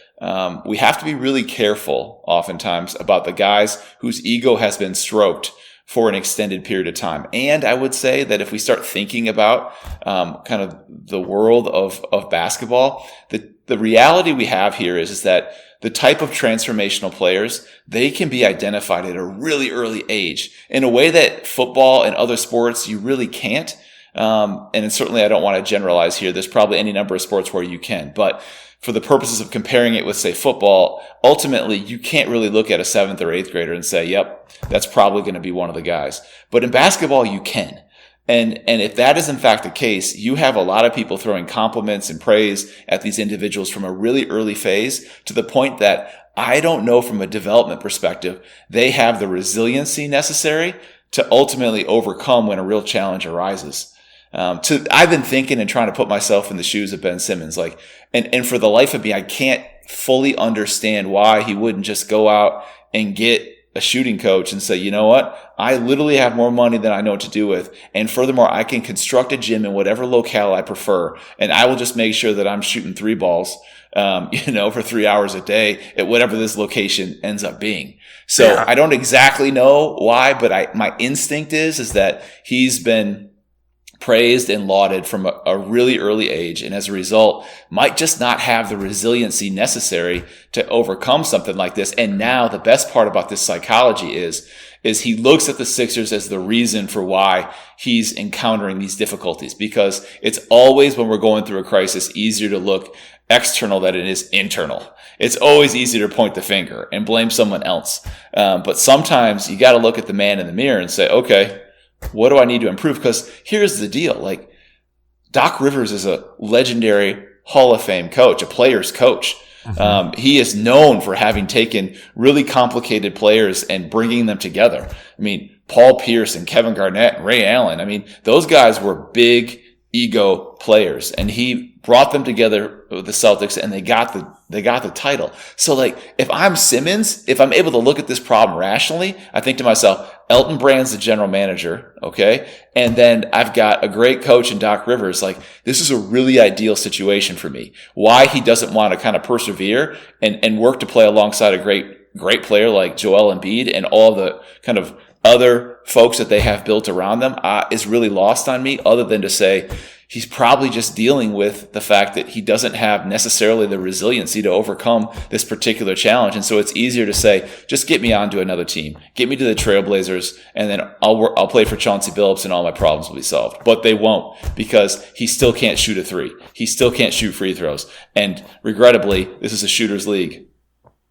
we have to be really careful oftentimes about the guys whose ego has been stroked for an extended period of time. And I would say that if we start thinking about kind of the world of basketball, the reality we have here is that the type of transformational players, they can be identified at a really early age in a way that football and other sports you really can't. And certainly I don't want to generalize here. There's probably any number of sports where you can, but for the purposes of comparing it with, say, football, ultimately you can't really look at a 7th or 8th grader and say, yep, that's probably going to be one of the guys. But in basketball, you can. And if that is in fact the case, you have a lot of people throwing compliments and praise at these individuals from a really early phase, to the point that I don't know from a development perspective, they have the resiliency necessary to ultimately overcome when a real challenge arises. I've been thinking and trying to put myself in the shoes of Ben Simmons, like, and for the life of me, I can't fully understand why he wouldn't just go out and get a shooting coach and say, you know what, I literally have more money than I know what to do with. And furthermore, I can construct a gym in whatever locale I prefer. And I will just make sure that I'm shooting 3 balls, for 3 hours a day at whatever this location ends up being. So yeah. I don't exactly know why, but my instinct is that he's been praised and lauded from a really early age, and as a result might just not have the resiliency necessary to overcome something like this. And now the best part about this psychology is he looks at the Sixers as the reason for why he's encountering these difficulties, because it's always, when we're going through a crisis, easier to look external than it is internal. It's always easier to point the finger and blame someone else. But sometimes you got to look at the man in the mirror and say, okay, what do I need to improve? Because here's the deal. Like, Doc Rivers is a legendary Hall of Fame coach, a player's coach. Mm-hmm. He is known for having taken really complicated players and bringing them together. I mean, Paul Pierce and Kevin Garnett and Ray Allen. I mean, those guys were big ego players, and he brought them together with the Celtics, and they got the title. So like, if I'm Simmons, if I'm able to look at this problem rationally, I think to myself, Elton Brand's the general manager, okay? And then I've got a great coach in Doc Rivers. Like, this is a really ideal situation for me. Why he doesn't want to kind of persevere and work to play alongside a great player like Joel Embiid and all the kind of other folks that they have built around them is really lost on me, other than to say he's probably just dealing with the fact that he doesn't have necessarily the resiliency to overcome this particular challenge. And so it's easier to say, just get me onto another team, get me to the Trailblazers, and then I'll play for Chauncey Billups and all my problems will be solved. But they won't, because he still can't shoot a three. He still can't shoot free throws. And regrettably, this is a shooter's league.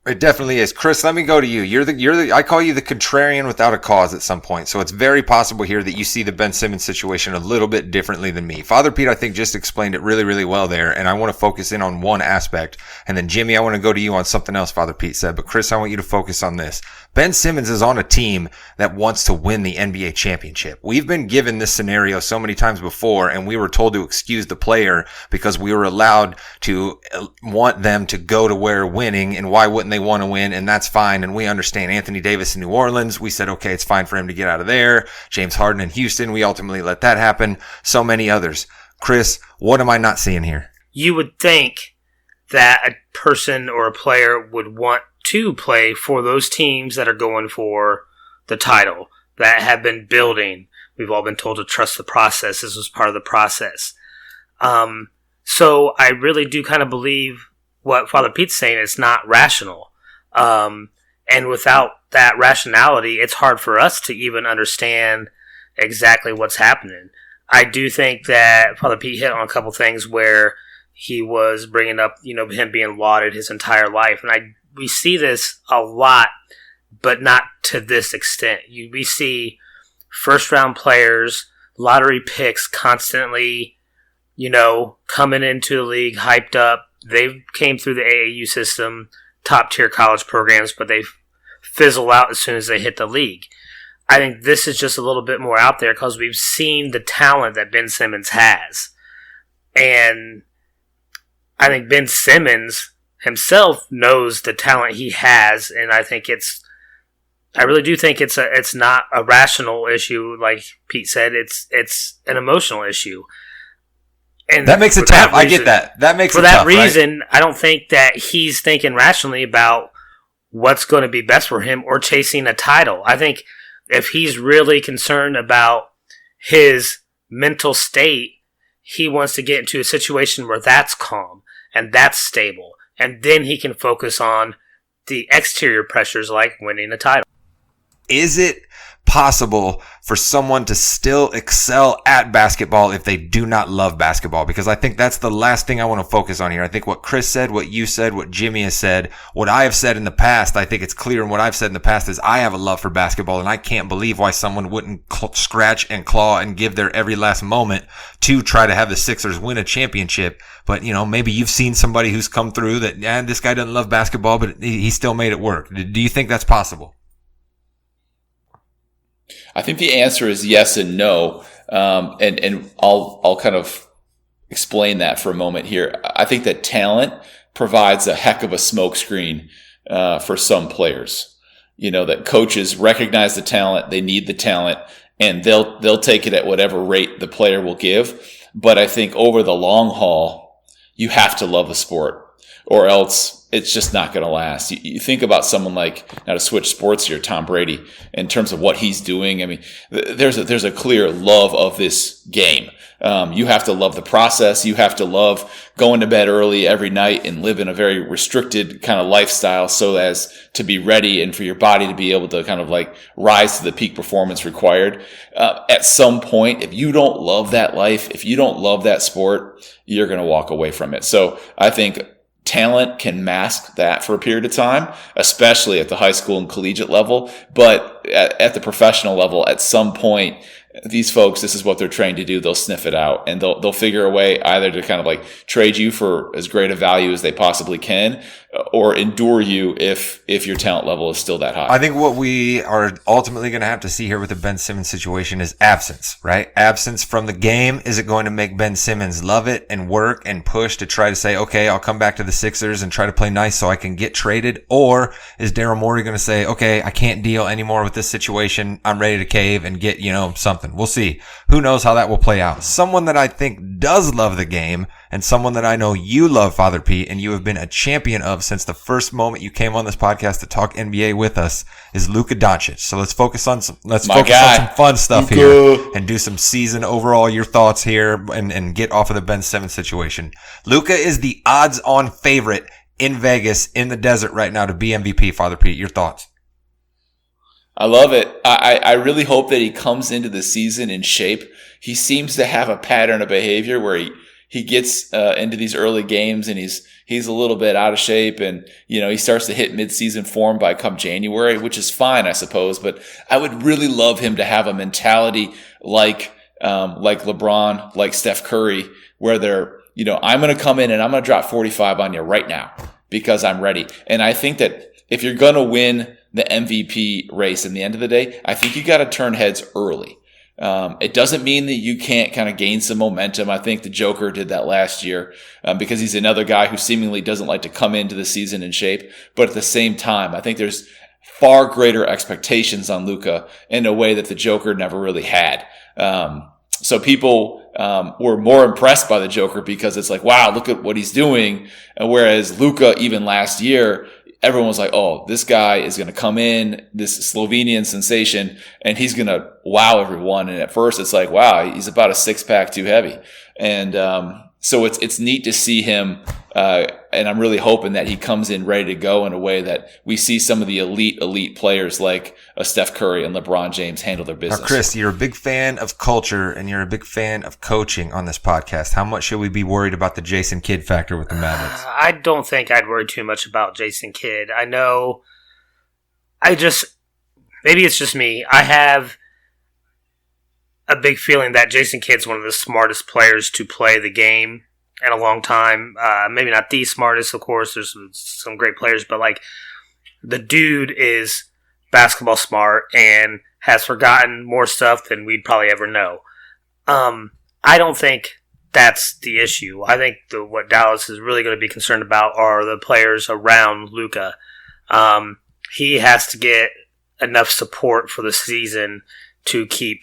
It definitely is. Chris, let me go to you. You're the I call you the contrarian without a cause at some point. So it's very possible here that you see the Ben Simmons situation a little bit differently than me. Father Pete, I think, just explained it really, really well there. And I want to focus in on one aspect. And then Jimmy, I want to go to you on something else Father Pete said. But Chris, I want you to focus on this. Ben Simmons is on a team that wants to win the NBA championship. We've been given this scenario so many times before, and we were told to excuse the player because we were allowed to want them to go to where winning, and why wouldn't they want to win? And that's fine. And we understand Anthony Davis in New Orleans. We said, okay, it's fine for him to get out of there. James Harden in Houston. We ultimately let that happen. So many others. Chris, what am I not seeing here? You would think that a person or a player would want to play for those teams that are going for the title, that have been building. We've all been told to trust the process. This was part of the process. So I really do kind of believe what Father Pete's saying. It's not rational. And without that rationality, it's hard for us to even understand exactly what's happening. I do think that Father Pete hit on a couple things where he was bringing up, him being lauded his entire life. And we see this a lot, but not to this extent. We see first-round players, lottery picks constantly, coming into the league, hyped up. They came through the AAU system, top-tier college programs, but they fizzle out as soon as they hit the league. I think this is just a little bit more out there because we've seen the talent that Ben Simmons has. And I think Ben Simmons himself knows the talent he has, and I really do think it's not a rational issue, like Pete said. It's an emotional issue, and that makes it tough. I get that. That makes it tough. For that reason, right? I don't think that he's thinking rationally about what's going to be best for him or chasing a title. I think if he's really concerned about his mental state, he wants to get into a situation where that's calm and that's stable. And then he can focus on the exterior pressures like winning a title. Is it possible for someone to still excel at basketball if they do not love basketball? Because I think that's the last thing I want to focus on here. I think what Chris said, what you said, what Jimmy has said, what I have said in the past, I think it's clear. And what I've said in the past is I have a love for basketball, and I can't believe why someone wouldn't scratch and claw and give their every last moment to try to have the Sixers win a championship. But, maybe you've seen somebody who's come through that, this guy doesn't love basketball, but he still made it work. Do you think that's possible? I think the answer is yes and no, and I'll kind of explain that for a moment here. I think that talent provides a heck of a smokescreen for some players. That coaches recognize the talent, they need the talent, and they'll take it at whatever rate the player will give. But I think over the long haul, you have to love the sport, or else it's just not going to last. You think about someone like, now to switch sports here, Tom Brady, in terms of what he's doing. I mean, there's a clear love of this game. You have to love the process. You have to love going to bed early every night and live in a very restricted kind of lifestyle so as to be ready and for your body to be able to kind of like rise to the peak performance required. At some point, if you don't love that life, if you don't love that sport, you're going to walk away from it. So I think talent can mask that for a period of time, especially at the high school and collegiate level. But at the professional level, at some point, these folks, this is what they're trained to do. They'll sniff it out, and they'll figure a way either to kind of like trade you for as great a value as they possibly can, or endure you if your talent level is still that high. I think what we are ultimately going to have to see here with the Ben Simmons situation is absence, right? Absence from the game. Is it going to make Ben Simmons love it and work and push to try to say, okay, I'll come back to the Sixers and try to play nice so I can get traded? Or is Daryl Morey going to say, okay, I can't deal anymore with this situation. I'm ready to cave and get, something. We'll see. Who knows how that will play out? Someone that I think does love the game, and someone that I know you love, Father Pete, and you have been a champion of since the first moment you came on this podcast to talk NBA with us, is Luka Doncic. So let's focus on some fun stuff here and do some season overall, your thoughts here, and get off of the Ben Simmons situation. Luka is the odds-on favorite in Vegas, in the desert right now, to be MVP. Father Pete, your thoughts? I love it. I really hope that he comes into the season in shape. He seems to have a pattern of behavior where he gets into these early games and he's a little bit out of shape, and he starts to hit mid-season form by come January, which is fine, I suppose. But I would really love him to have a mentality like LeBron, like Steph Curry, where they're I'm going to come in and I'm going to drop 45 on you right now because I'm ready. And I think that if you're going to win the MVP race in the end of the day, I think you got to turn heads early. It doesn't mean that you can't kind of gain some momentum. I think the Joker did that last year because he's another guy who seemingly doesn't like to come into the season in shape. But at the same time, I think there's far greater expectations on Luka in a way that the Joker never really had. So people were more impressed by the Joker because it's like, wow, look at what he's doing. Whereas Luka, even last year, everyone was like, oh, this guy is going to come in, this Slovenian sensation, and he's going to wow everyone. And at first it's like, wow, he's about a 6-pack too heavy. And so it's neat to see him, and I'm really hoping that he comes in ready to go in a way that we see some of the elite players like Steph Curry and LeBron James handle their business. Now, Chris, you're a big fan of culture and you're a big fan of coaching on this podcast. How much should we be worried about the Jason Kidd factor with the Mavericks? I don't think I'd worry too much about Jason Kidd. I know maybe it's just me. I have a big feeling that Jason Kidd's one of the smartest players to play the game in a long time. Maybe not the smartest, of course. There's some great players, but the dude is basketball smart and has forgotten more stuff than we'd probably ever know. I don't think that's the issue. I think what Dallas is really going to be concerned about are the players around Luka. He has to get enough support for the season to keep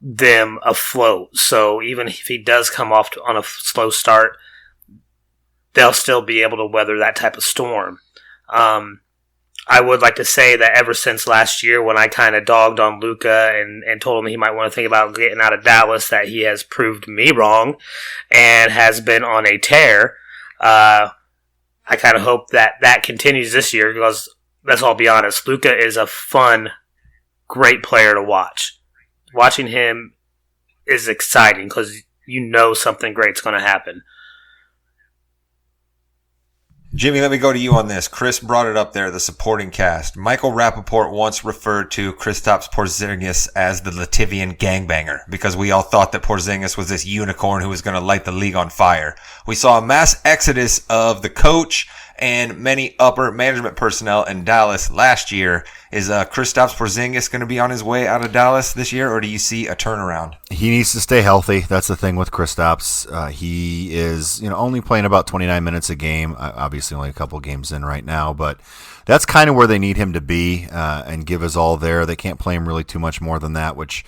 them afloat. So even if he does come off on a slow start, they'll still be able to weather that type of storm. I would like to say that ever since last year when I kind of dogged on Luka and told him he might want to think about getting out of Dallas, that he has proved me wrong and has been on a tear. I kind of hope that continues this year because, let's all be honest, Luka is a fun, great player to watch. Watching him is exciting because something great's going to happen. Jimmy, let me go to you on this. Chris brought it up there, the supporting cast. Michael Rappaport once referred to Kristaps Porzingis as the Latvian gangbanger because we all thought that Porzingis was this unicorn who was going to light the league on fire. We saw a mass exodus of the coach and many upper management personnel in Dallas last year. Is Kristaps Porzingis going to be on his way out of Dallas this year, or do you see a turnaround? He needs to stay healthy. That's the thing with Kristaps. He is, only playing about 29 minutes a game. Obviously, only a couple games in right now, but that's kind of where they need him to be and give his all there. They can't play him really too much more than that, which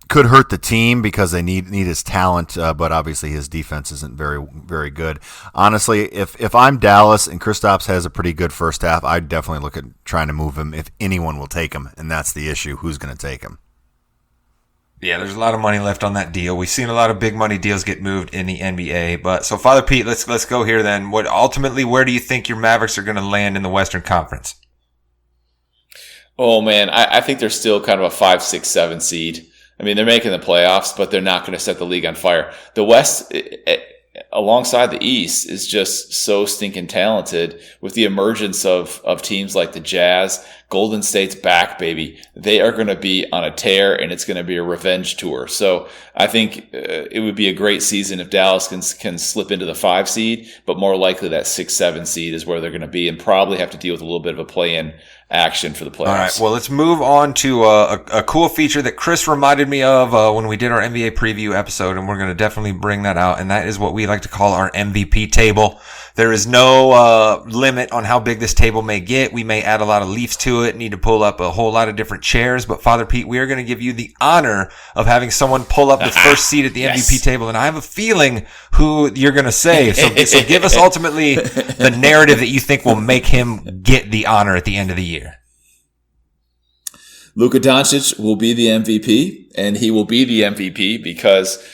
could hurt the team because they need his talent, but obviously his defense isn't very, very good. Honestly, if I'm Dallas and Kristaps has a pretty good first half, I'd definitely look at trying to move him if anyone will take him, and that's the issue. Who's going to take him? Yeah, there's a lot of money left on that deal. We've seen a lot of big money deals get moved in the NBA. But so, Father Pete, let's go here then. Where do you think your Mavericks are going to land in the Western Conference? Oh man, I think they're still kind of a 5, 6, 7 seed. I mean, they're making the playoffs, but they're not going to set the league on fire. The West, alongside the East is just so stinking talented with the emergence of teams like the Jazz. Golden State's back, baby. They are going to be on a tear, and it's going to be a revenge tour. So I think it would be a great season if Dallas can slip into the 5 seed, but more likely that 6-7 seed is where they're going to be and probably have to deal with a little bit of a play-in action for the playoffs. All right, well, let's move on to a cool feature that Chris reminded me of when we did our NBA preview episode, and we're going to definitely bring that out, and that is what we like to call our MVP table. There is no limit on how big this table may get. We may add a lot of leaves to it, need to pull up a whole lot of different chairs, but Father Pete, we are going to give you the honor of having someone pull up the first seat at the MVP table, and I have a feeling who you're going to say. So give us ultimately the narrative that you think will make him get the honor at the end of the year. Luka Doncic will be the MVP, and he will be the MVP because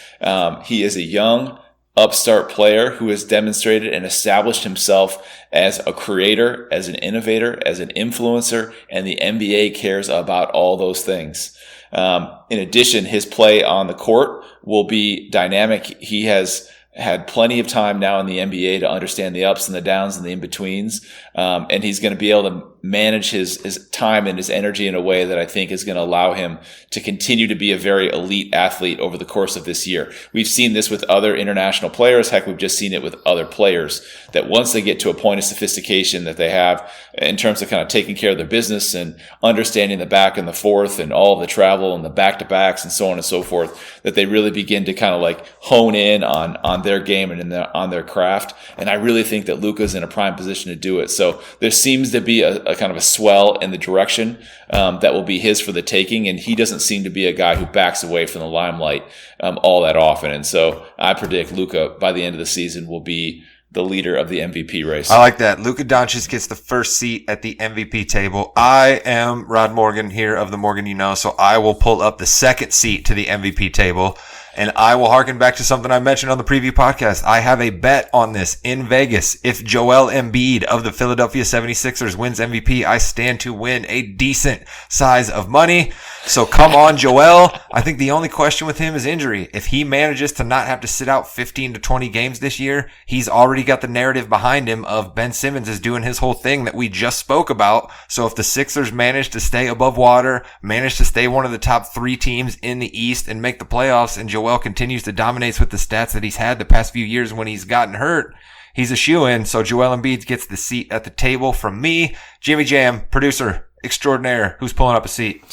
he is a young, upstart player who has demonstrated and established himself as a creator, as an innovator, as an influencer, and the NBA cares about all those things. In addition, his play on the court will be dynamic. He has had plenty of time now in the NBA to understand the ups and the downs and the in-betweens. And he's going to be able to manage his time and his energy in a way that I think is going to allow him to continue to be a very elite athlete over the course of this year. We've seen this with other international players. Heck, we've just seen it with other players that once they get to a point of sophistication that they have in terms of kind of taking care of their business and understanding the back and the forth and all of the travel and the back-to-backs and so on and so forth, that they really begin to kind of like hone in on their game and on their craft. And I really think that Luka's in a prime position to do it. So there seems to be a kind of a swell in the direction that will be his for the taking, and he doesn't seem to be a guy who backs away from the limelight all that often. And so I predict Luka by the end of the season will be the leader of the MVP race. I like that. Luka Doncic gets the first seat at the MVP table. I am Rod Morgan here of the Morgan You Know, so I will pull up the second seat to the MVP table. And I will harken back to something I mentioned on the preview podcast. I have a bet on this in Vegas. If Joel Embiid of the Philadelphia 76ers wins MVP, I stand to win a decent size of money. So come on, Joel. I think the only question with him is injury. If he manages to not have to sit out 15 to 20 games this year, he's already got the narrative behind him of Ben Simmons is doing his whole thing that we just spoke about. So if the Sixers manage to stay above water, manage to stay one of the top 3 teams in the East and make the playoffs, and Joel continues to dominate with the stats that he's had the past few years when he's gotten hurt, he's a shoo-in. So Joel Embiid gets the seat at the table from me. Jimmy Jam, producer extraordinaire, who's pulling up a seat?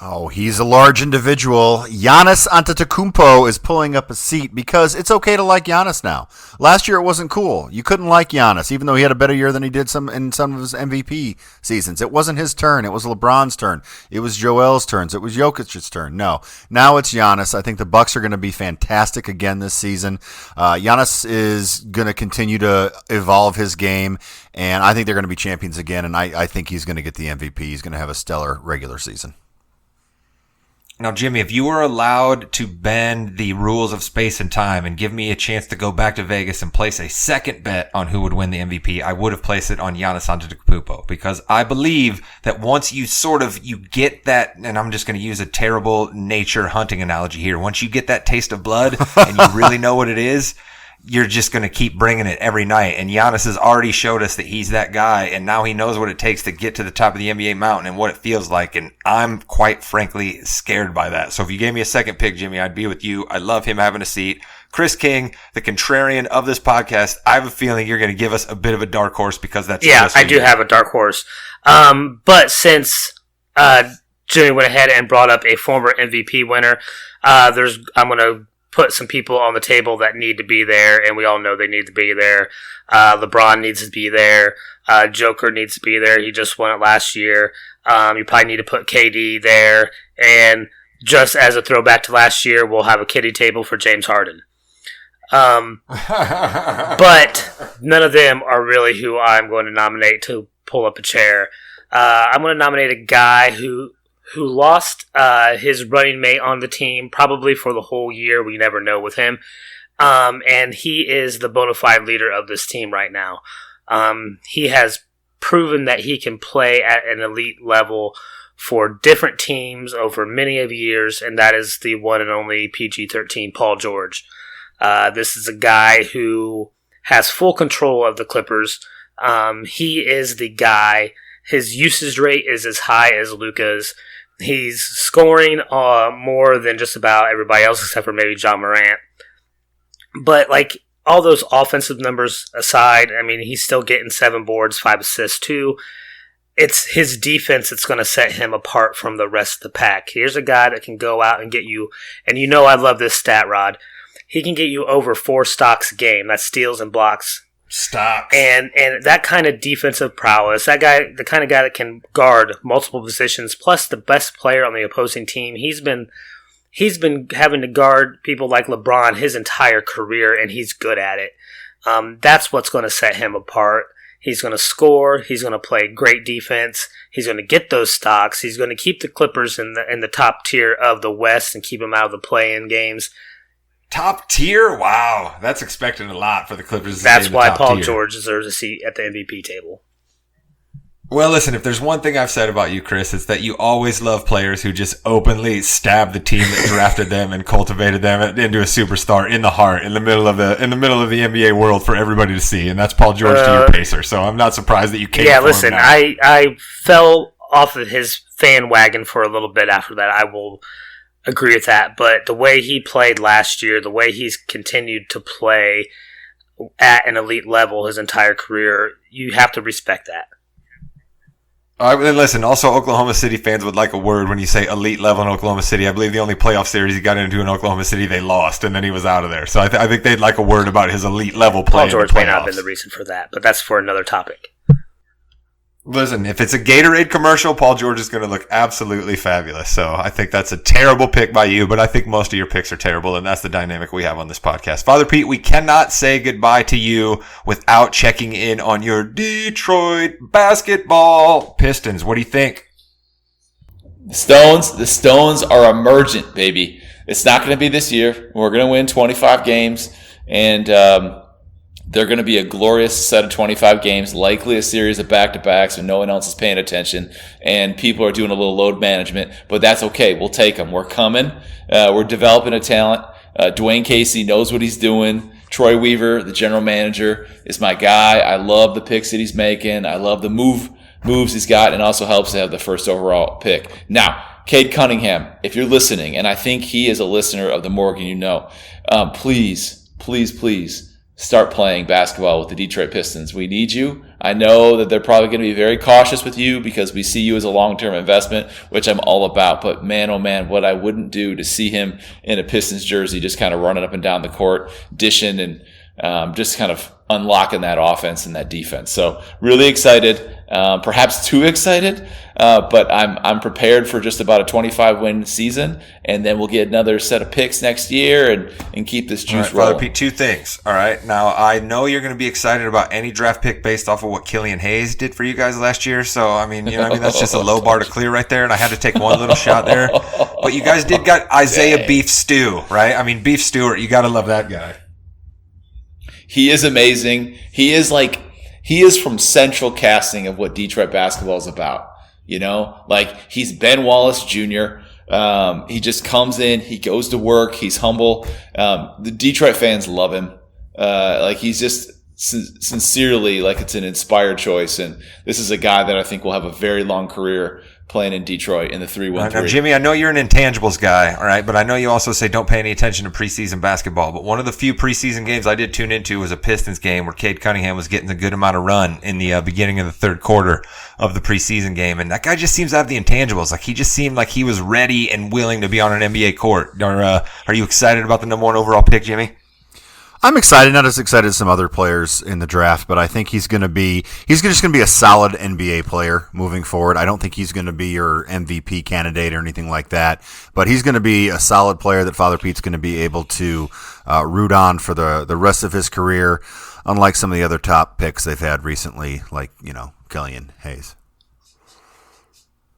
Oh, he's a large individual. Giannis Antetokounmpo is pulling up a seat because it's okay to like Giannis now. Last year it wasn't cool. You couldn't like Giannis, even though he had a better year than he did in some of his MVP seasons. It wasn't his turn. It was LeBron's turn. It was Joel's turns. It was Jokic's turn. No, now it's Giannis. I think the Bucks are going to be fantastic again this season. Giannis is going to continue to evolve his game, and I think they're going to be champions again, and I think he's going to get the MVP. He's going to have a stellar regular season. Now, Jimmy, if you were allowed to bend the rules of space and time and give me a chance to go back to Vegas and place a second bet on who would win the MVP, I would have placed it on Giannis Antetokounmpo, because I believe that once you you get that, and I'm just going to use a terrible nature hunting analogy here, once you get that taste of blood and you really know what it is, you're just going to keep bringing it every night. And Giannis has already showed us that he's that guy, and now he knows what it takes to get to the top of the NBA mountain and what it feels like. And I'm quite frankly scared by that. So if you gave me a second pick, Jimmy, I'd be with you. I love him having a seat. Chris King, the contrarian of this podcast, I have a feeling you're going to give us a bit of a dark horse because that's I do have a dark horse. But since Jimmy went ahead and brought up a former MVP winner, I'm going to put some people on the table that need to be there, and we all know they need to be there. LeBron needs to be there. Joker needs to be there. He just won it last year. You probably need to put KD there. And just as a throwback to last year, we'll have a kiddie table for James Harden. But none of them are really who I'm going to nominate to pull up a chair. I'm going to nominate a guy who lost his running mate on the team probably for the whole year. We never know with him. And he is the bona fide leader of this team right now. He has proven that he can play at an elite level for different teams over many of years, and that is the one and only PG-13 Paul George. This is a guy who has full control of the Clippers. He is the guy. His usage rate is as high as Luka's. He's scoring more than just about everybody else except for maybe John Morant. But like all those offensive numbers aside, I mean, he's still getting 7 boards, 5 assists too. It's his defense that's going to set him apart from the rest of the pack. Here's a guy that can go out and get you, and you know I love this stat, Rod. He can get you over 4 stocks a game. That's steals and blocks. Stocks. And that kind of defensive prowess, that guy, the kind of guy that can guard multiple positions, plus the best player on the opposing team. He's been having to guard people like LeBron his entire career, and he's good at it. That's what's going to set him apart. He's going to score. He's going to play great defense. He's going to get those stocks. He's going to keep the Clippers in the top tier of the West and keep them out of the play-in games. Top tier? Wow. That's expecting a lot for the Clippers. That's why Paul George deserves a seat at the MVP table. Well, listen, if there's one thing I've said about you, Chris, it's that you always love players who just openly stab the team that drafted them and cultivated them into a superstar in the heart, in the middle of the NBA world for everybody to see. And that's Paul George to your Pacer. So I'm not surprised that you came for listen, him now. I fell off of his fan wagon for a little bit after that. I will agree with that. But the way he played last year, the way he's continued to play at an elite level his entire career, you have to respect that. All right, then listen, also Oklahoma City fans would like a word when you say elite level in Oklahoma City. I believe the only playoff series he got into in Oklahoma City, they lost, and then he was out of there. So I think they'd like a word about his elite level play. Paul George may not have been the reason for that, but that's for another topic. Listen, if it's a Gatorade commercial, Paul George is going to look absolutely fabulous. So I think that's a terrible pick by you, but I think most of your picks are terrible, and that's the dynamic we have on this podcast. Father Pete, we cannot say goodbye to you without checking in on your Detroit basketball Pistons. What do you think? The Stones are emergent, baby. It's not going to be this year. We're going to win 25 games, and they're going to be a glorious set of 25 games, likely a series of back-to-backs when no one else is paying attention, and people are doing a little load management, but that's okay. We'll take them. We're coming. We're developing a talent. Dwayne Casey knows what he's doing. Troy Weaver, the general manager, is my guy. I love the picks that he's making. I love the moves he's got, and also helps to have the first overall pick. Now, Cade Cunningham, if you're listening, and I think he is a listener of the Morgan you know, please start playing basketball with the Detroit Pistons. We need you. I know that they're probably going to be very cautious with you because we see you as a long-term investment, which I'm all about. But man, oh man, what I wouldn't do to see him in a Pistons jersey just kind of running up and down the court, dishing and just kind of unlocking that offense and that defense. So really excited, perhaps too excited, but I'm prepared for just about a 25-win season, and then we'll get another set of picks next year and keep this juice rolling. Father Pete, 2 things. All right. Now, I know you're going to be excited about any draft pick based off of what Killian Hayes did for you guys last year. So, I mean, that's just a low bar to clear right there, and I had to take one little shot there. But you guys did got Isaiah Beef Stew, right? I mean, Beef Stewart, you got to love that guy. He is amazing. He is from central casting of what Detroit basketball is about. You know, like he's Ben Wallace Jr. He just comes in, he goes to work, he's humble. The Detroit fans love him. Like he's just sincerely, like it's an inspired choice. And this is a guy that I think will have a very long career playing in Detroit in the 3-1-3. Now, Jimmy, I know you're an intangibles guy, all right, but I know you also say don't pay any attention to preseason basketball. But one of the few preseason games I did tune into was a Pistons game where Cade Cunningham was getting a good amount of run in the beginning of the third quarter of the preseason game. And that guy just seems to have the intangibles. Like he just seemed like he was ready and willing to be on an NBA court. Are you excited about the number 1 overall pick, Jimmy? I'm excited, not as excited as some other players in the draft, but I think he's just going to be a solid NBA player moving forward. I don't think he's going to be your MVP candidate or anything like that, but he's going to be a solid player that Father Pete's going to be able to root on for the rest of his career, unlike some of the other top picks they've had recently, like, Killian Hayes.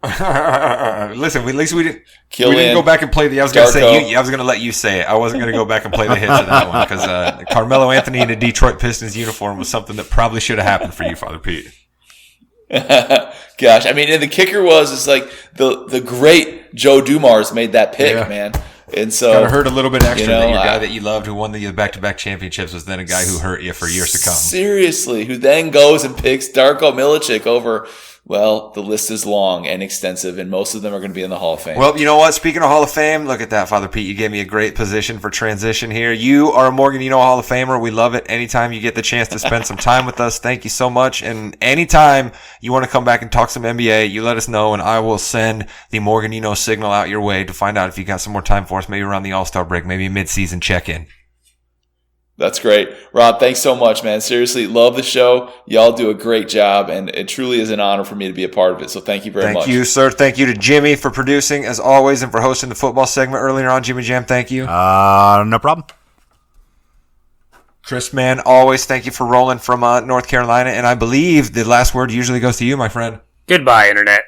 Listen, at least we didn't go back and play the. I was going to say. I was going to let you say it. I wasn't going to go back and play the hits of that one because Carmelo Anthony in a Detroit Pistons uniform was something that probably should have happened for you, Father Pete. Gosh, I mean, and the kicker was like the great Joe Dumars made that pick, man. And so Gotta hurt a little bit extra that your guy I- that you loved who won the back-to-back championships was then a guy who hurt you for years to come. Seriously, who then goes and picks Darko Milicic over, well, the list is long and extensive, and most of them are going to be in the Hall of Fame. Well, you know what? Speaking of Hall of Fame, look at that, Father Pete. You gave me a great position for transition here. You are a Morganino Hall of Famer. We love it. Anytime you get the chance to spend some time with us, thank you so much. And anytime you want to come back and talk some NBA, you let us know, and I will send the Morganino signal out your way to find out if you got some more time for us, maybe around the All-Star break, maybe a mid-season check-in. That's great. Rob, thanks so much, man. Seriously, love the show. Y'all do a great job, and it truly is an honor for me to be a part of it. So thank you very much. Thank you, sir. Thank you to Jimmy for producing, as always, and for hosting the football segment earlier on. Jimmy Jam, thank you. No problem. Chris, man, always thank you for rolling from North Carolina. And I believe the last word usually goes to you, my friend. Goodbye, Internet.